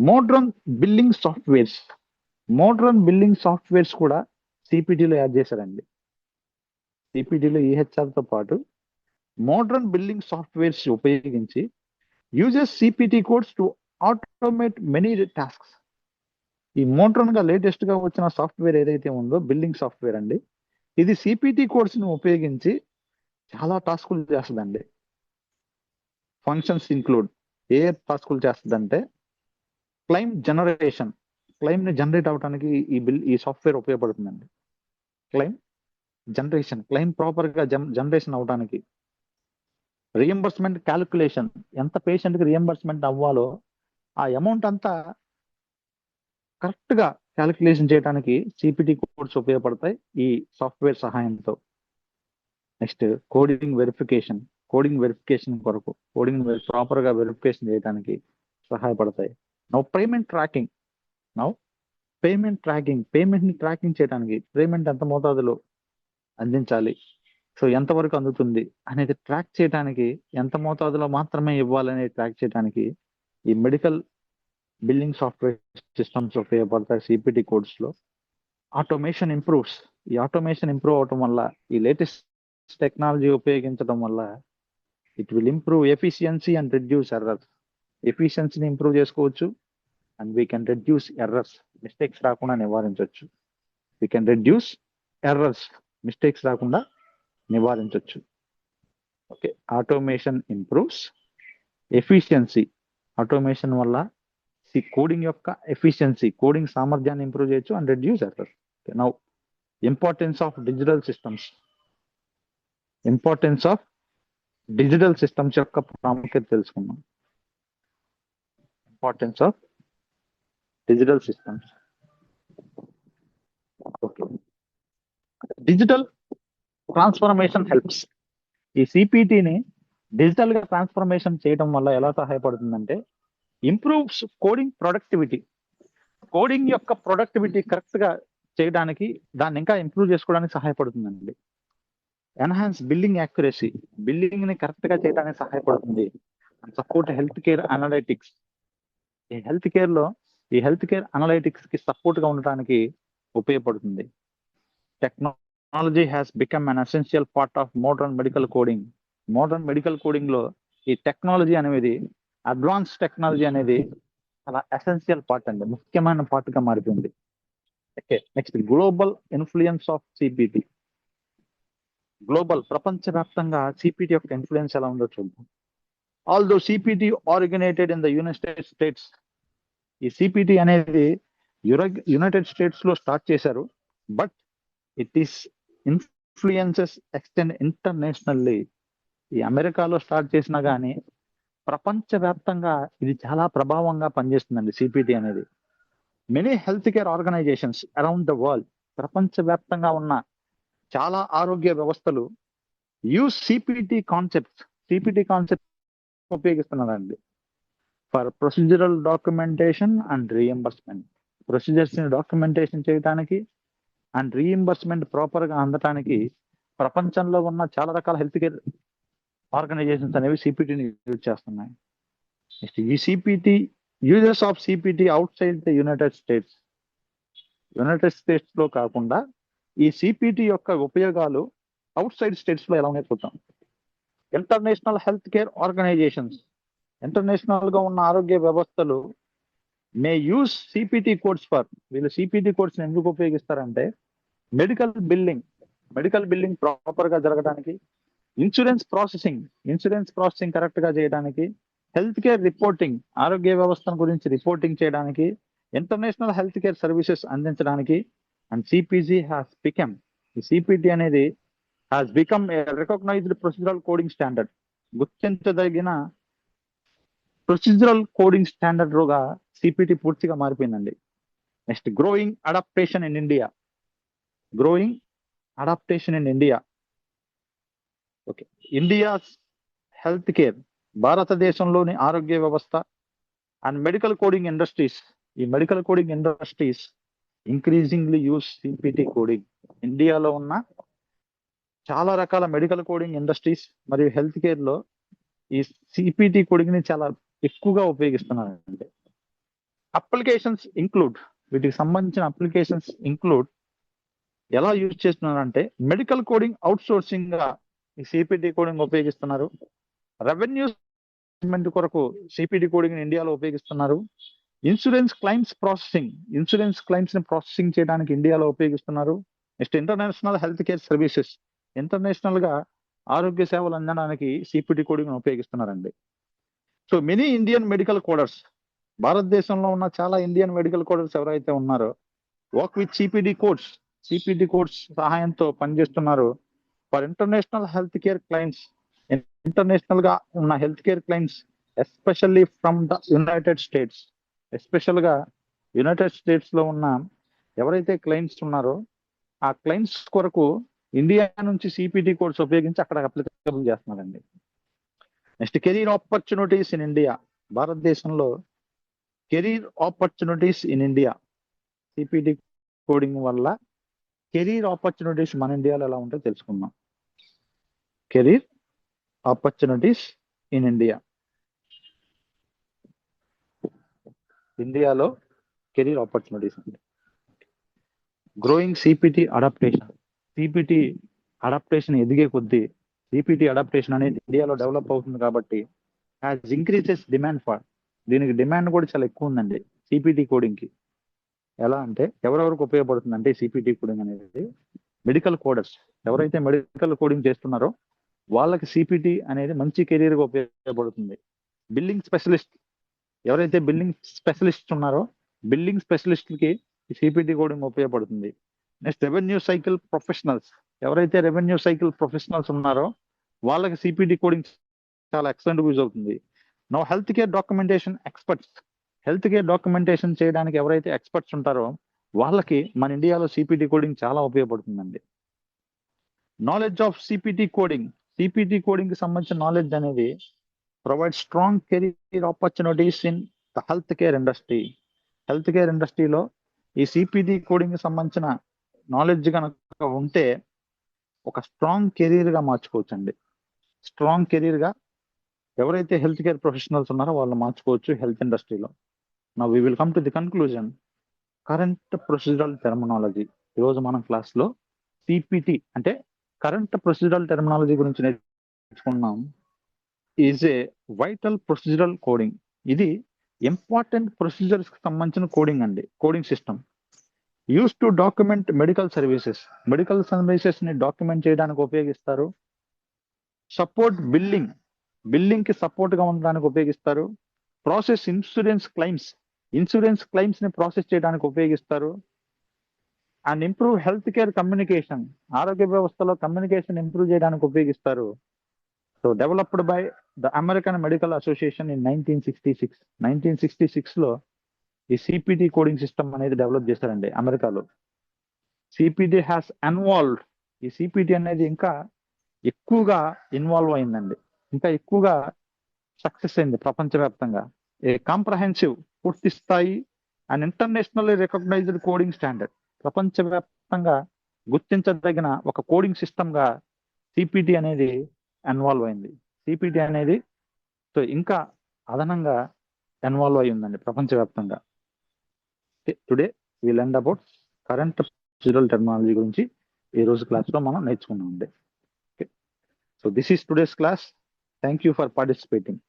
Speaker 1: modern billing softwares కూడా సిపిటిలో యాడ్ చేశారండి. సిపిటిలో ఈహెచ్ఆర్ తో పాటు మోడ్రన్ బిల్లింగ్ సాఫ్ట్వేర్స్ ఉపయోగించి uses CPT codes to automate many tasks. ఈ మోడ్రన్ గా లేటెస్ట్ గా వచ్చిన సాఫ్ట్వేర్ ఏదైతే ఉందో బిల్లింగ్ సాఫ్ట్వేర్ అండి, ఇది సిపిటి కోడ్స్ ని ఉపయోగించి చాలా టాస్కులు చేస్తుందండి. ఫంక్షన్స్ ఇంక్లూడ్, ఏ టాస్కులు చేస్తుందంటే క్లెయిమ్ జనరేషన్, క్లెయిమ్ ని జనరేట్ అవడానికి ఈ సాఫ్ట్వేర్ ఉపయోగపడుతుందండి. క్లెయిమ్ ప్రాపర్ గా జనరేషన్ అవడానికి. రియంబర్స్మెంట్ క్యాలిక్యులేషన్, ఎంత పేషెంట్ కి రియంబర్స్మెంట్ అవ్వాలో ఆ అమౌంట్ అంతా కరెక్ట్ గా క్యాలిక్యులేషన్ చేయడానికి సిపిటి కోడ్స్ ఉపయోగపడతాయి ఈ సాఫ్ట్వేర్ సహాయంతో. నెక్స్ట్ కోడింగ్ వెరిఫికేషన్ కొరకు ప్రాపర్ గా వెరిఫికేషన్ చేయడానికి సహాయపడతాయి. నౌ పేమెంట్ ని ట్రాకింగ్ చేయడానికి, పేమెంట్ ఎంత మోతాదులో అందించాలి, సో ఎంతవరకు అందుతుంది అనేది ట్రాక్ చేయడానికి, ఎంత మోతాదులో మాత్రమే ఇవ్వాలనేది ట్రాక్ చేయడానికి ఈ మెడికల్ బిల్లింగ్ సాఫ్ట్వేర్ సిస్టమ్స్ ఉపయోగపడతాయి సిపిటి కోడ్స్ లో. Automation improves. ఈ ఆటోమేషన్ ఇంప్రూవ్ అవటం వల్ల, ఈ లేటెస్ట్ టెక్నాలజీ ఉపయోగించడం వల్ల it will improve efficiency and reduce errors. ఎఫిషియన్సీని ఇంప్రూవ్ చేసుకోవచ్చు and we can reduce errors. Mistakes రాకుండా నివారించవచ్చు. We can reduce errors, mistakes రాకుండా నివారించవచ్చు. Okay, automation improves efficiency. Automation వల్ల కోడింగ్ యొక్క ఎఫిషియన్సీ, కోడింగ్ సామర్థ్యాన్ని ఇంప్రూవ్ చేయొచ్చు and reduce error. Now importance of digital systems. Importance of digital systems యొక్క ప్రాముఖ్యత తెలుసుకున్నాం. Importance of digital systems. Okay, digital transformation helps. ఈ సిపిటిని డిజిటల్ గా ట్రాన్స్ఫర్మేషన్ చేయడం వల్ల ఎలా సహాయపడుతుందంటే, ఇంప్రూవ్స్ కోడింగ్ ప్రొడక్టివిటీ. కోడింగ్ యొక్క ప్రొడక్టివిటీ కరెక్ట్ గా చేయడానికి, దాన్ని ఇంకా ఇంప్రూవ్ చేసుకోవడానికి సహాయపడుతుందండి. Enhance billing accuracy. బిల్లింగ్ ని కరెక్ట్ గా చేయడానికి సహాయపడుతుంది. Support health care analytics. ఈ హెల్త్ కేర్ అనలైటిక్స్ కి సపోర్ట్ గా ఉండటానికి ఉపయోగపడుతుంది. Technology has become an essential part of modern medical coding. Modern medical coding లో ఈ టెక్నాలజీ అనేది, అడ్వాన్స్ టెక్నాలజీ అనేది చాలా ఎసెన్షియల్ పార్ట్ అండి, ముఖ్యమైన పార్ట్ గా మారిపోయింది. Okay, next global influence of CPT. Global, ప్రపంచవ్యాప్తంగా సిపిటి యొక్క ఇన్ఫ్లుయెన్స్ ఎలా ఉందో చూద్దాం. Although CPT originated in the United states. ఈ సిపిటి అనేది యునైటెడ్ స్టేట్స్ లో స్టార్ట్ చేశారు, but it is influences extend internationally. ఈ అమెరికాలో స్టార్ట్ చేసినా కానీ ప్రపంచవ్యాప్తంగా ఇది చాలా ప్రభావంగా పనిచేస్తుందండి సిపిటి అనేది. Many health care organizations around the world, ప్రపంచవ్యాప్తంగా ఉన్న చాలా ఆరోగ్య వ్యవస్థలు యూస్ సిపిటి కాన్సెప్ట్ ఉపయోగిస్తున్నారండి for procedural documentation and reimbursement. Procedures ని డాక్యుమెంటేషన్ చేయడానికి అండ్ రీఎంబర్స్మెంట్ ప్రాపర్ గా అందటానికి ప్రపంచంలో ఉన్న చాలా రకాల హెల్త్ కేర్ ఆర్గనైజేషన్స్ అనేవి సిపిటిని యూజ్ చేస్తున్నాయి. ఈ CPT users of CPT out side the United States లో కాకుండా ఈ సిపిటి యొక్క ఉపయోగాలు అవుట్ సైడ్ స్టేట్స్ లో ఎలా ఉన్నాయి చూద్దాం. International health care organizations, international గా ఉన్న ఆరోగ్య వ్యవస్థలు may use CPT codes for. వీళ్ళు సిపిటి కోడ్స్ ఎందుకు ఉపయోగిస్తారంటే, మెడికల్ బిల్లింగ్ ప్రాపర్ గా జరగడానికి, ఇన్సూరెన్స్ ప్రాసెసింగ్ కరెక్ట్ గా చేయడానికి, హెల్త్ కేర్ రిపోర్టింగ్, ఆరోగ్య వ్యవస్థను గురించి రిపోర్టింగ్ చేయడానికి, ఇంటర్నేషనల్ హెల్త్ కేర్ సర్వీసెస్ అందించడానికి. అండ్ సిపిజి హ్యాస్ బికమ్, ఈ సిపిటి అనేది has become a recognized procedural coding standard. గుర్తించదగిన ప్రొసీజరల్ కోడింగ్ స్టాండర్డ్ గా సిపిటి పూర్తిగా మారిపోయిందండి. Next growing adaptation in India. Okay, India's health care, భారతదేశంలోని ఆరోగ్య వ్యవస్థ అండ్ మెడికల్ కోడింగ్ ఇండస్ట్రీస్. ఈ medical coding industries increasingly use CPT coding. ఇండియాలో ఉన్న చాలా రకాల మెడికల్ కోడింగ్ ఇండస్ట్రీస్ మరియు హెల్త్ కేర్ లో ఈ సిపిటి కోడింగ్ ని చాలా ఎక్కువగా ఉపయోగిస్తున్నారండి. అప్లికేషన్స్ ఇంక్లూడ్, వీటికి సంబంధించిన అప్లికేషన్స్ ఇంక్లూడ్ ఎలా యూజ్ చేస్తున్నారంటే, మెడికల్ కోడింగ్ అవుట్ సోర్సింగ్ గా ఈ సిపిటి కోడింగ్ ఉపయోగిస్తున్నారు. రెవెన్యూ కొరకు సిపిటి కోడింగ్ ఇండియాలో ఉపయోగిస్తున్నారు. ఇన్సూరెన్స్ క్లైమ్స్ ని ప్రాసెసింగ్ చేయడానికి ఇండియాలో ఉపయోగిస్తున్నారు. Next international health care services, international గా ఆరోగ్య సేవలు అందడానికి సిపిటి కోడింగ్ ఉపయోగిస్తున్నారండి. So many Indian medical coders, భారతదేశంలో ఉన్న చాలా ఇండియన్ మెడికల్ కోడర్స్ ఎవరైతే ఉన్నారో వర్క్ విత్ సిపిటి కోడ్స్ సహాయంతో పనిచేస్తున్నారు. For international health care claims, international గా ఉన్న health care claims especially from the United States. Special గా యునైటెడ్ స్టేట్స్ లో ఉన్న ఎవరైతే క్లైంట్స్ ఉన్నారో ఆ క్లైంట్స్ కొరకు ఇండియా నుంచి సిపిటి కోడ్స్ ఉపయోగించి అక్కడ అప్లికబుల్ చేస్తున్నారండి. Next career opportunities in India. భారతదేశంలో career opportunities in India. CPT coding వల్ల కెరీర్ ఆపర్చునిటీస్ మన ఇండియాలో ఎలా ఉంటాయో తెలుసుకుందాం. Career opportunities in India. ఇండియాలో కెరీర్ ఆపర్చునిటీస్ అంటే growing CPT adaptation. CPT adaptation ఎదిగే కొద్దీ సిపిటి అడాప్టేషన్ అనేది ఇండియాలో డెవలప్ అవుతుంది కాబట్టి హ్యాస్ ఇంక్రీజెస్ డిమాండ్ ఫర్. దీనికి డిమాండ్ కూడా చాలా ఎక్కువ ఉందండి సిపిటి కోడింగ్ కి. ఎలా అంటే ఎవరెవరికి ఉపయోగపడుతుంది అంటే సిపిటి కోడింగ్ అనేది మెడికల్ కోడర్స్. ఎవరైతే మెడికల్ కోడింగ్ చేస్తున్నారో వాళ్ళకి సిపిటి అనేది మంచి కెరీర్ గా ఉపయోగపడుతుంది. బిల్లింగ్ స్పెషలిస్ట్, ఎవరైతే బిల్లింగ్ స్పెషలిస్ట్ ఉన్నారో బిల్లింగ్ స్పెషలిస్ట్ కి సిపిటి కోడింగ్ ఉపయోగపడుతుంది. నెక్స్ట్ రెవెన్యూ సైకిల్ ప్రొఫెషనల్స్, ఎవరైతే రెవెన్యూ సైకిల్ ప్రొఫెషనల్స్ ఉన్నారో వాళ్ళకి సిపిటి కోడింగ్ చాలా ఎక్సలెంట్ యూజ్ అవుతుంది. No health care documentation experts, health care documentation చేయడానికి ఎవరైతే ఎక్స్పర్ట్స్ ఉంటారో వాళ్ళకి మన ఇండియాలో సిపిటి కోడింగ్ చాలా ఉపయోగపడుతుందండి. Knowledge of CPT coding, CPT coding కి సంబంధించిన నాలెడ్జ్ అనేది provide strong career opportunities in the health care industry. Health care ఇండస్ట్రీలో ఈ సిపిటి కోడింగ్ కి సంబంధించిన నాలెడ్జ్ కనుక ఉంటే ఒక స్ట్రాంగ్ కెరీర్ గా మార్చుకోవచ్చు అండి. స్ట్రాంగ్ కెరీర్ గా ఎవరైతే హెల్త్ కేర్ ప్రొఫెషనల్స్ ఉన్నారో వాళ్ళు మార్చుకోవచ్చు హెల్త్ ఇండస్ట్రీలో. Now we will come to the conclusion. Current procedural terminology. ఈరోజు మనం క్లాస్ లో సిపిటి అంటే కరెంట్ ప్రొసీజరల్ టెర్మినాలజీ గురించి నేర్చుకున్నాం. Is a vital procedural coding. ఇది ఇంపార్టెంట్ ప్రొసీజర్స్ కి సంబంధించిన కోడింగ్ అండి. Coding system use to document medical services. Medical services ని డాక్యుమెంట్ చేయడానికి ఉపయోగిస్తారు. సపోర్ట్ బిల్లింగ్, బిల్లింగ్ కి సపోర్ట్ గా ఉండడానికి ఉపయోగిస్తారు. Process insurance claims, insurance claims ని ప్రాసెస్ చేయడానికి ఉపయోగిస్తారు. And improve health care communication, ఆరోగ్య వ్యవస్థలో కమ్యూనికేషన్ ఇంప్రూవ్ చేయడానికి ఉపయోగిస్తారు. So developed by the American medical Association in 1966. 1966 లో ఈ సిపిటి కోడింగ్ సిస్టమ్ అనేది డెవలప్ చేశారండి అమెరికాలో. సిపిటి హ్యాస్ ఇన్వాల్వ్డ్, ఈ సిపిటి అనేది ఇంకా ఎక్కువగా ఇన్వాల్వ్ అయిందండి, ఇంకా ఎక్కువగా సక్సెస్ అయింది ప్రపంచవ్యాప్తంగా. ఏ కాంప్రహెన్సివ్, పూర్తి స్థాయి and internationally recognized coding standard. ప్రపంచవ్యాప్తంగా గుర్తించదగిన ఒక కోడింగ్ సిస్టమ్ గా సిపిటి అనేది ఇన్వాల్వ్ అయింది. సిపిటి అనేది సో ఇంకా అదనంగా ఇన్వాల్వ్ అయి ఉందండి ప్రపంచవ్యాప్తంగా. Today we learn about current procedural terminology గురించి ఈ రోజు క్లాస్ లో మనం నేర్చుకున్నాం అండి. So this is today's class. Thank you for participating.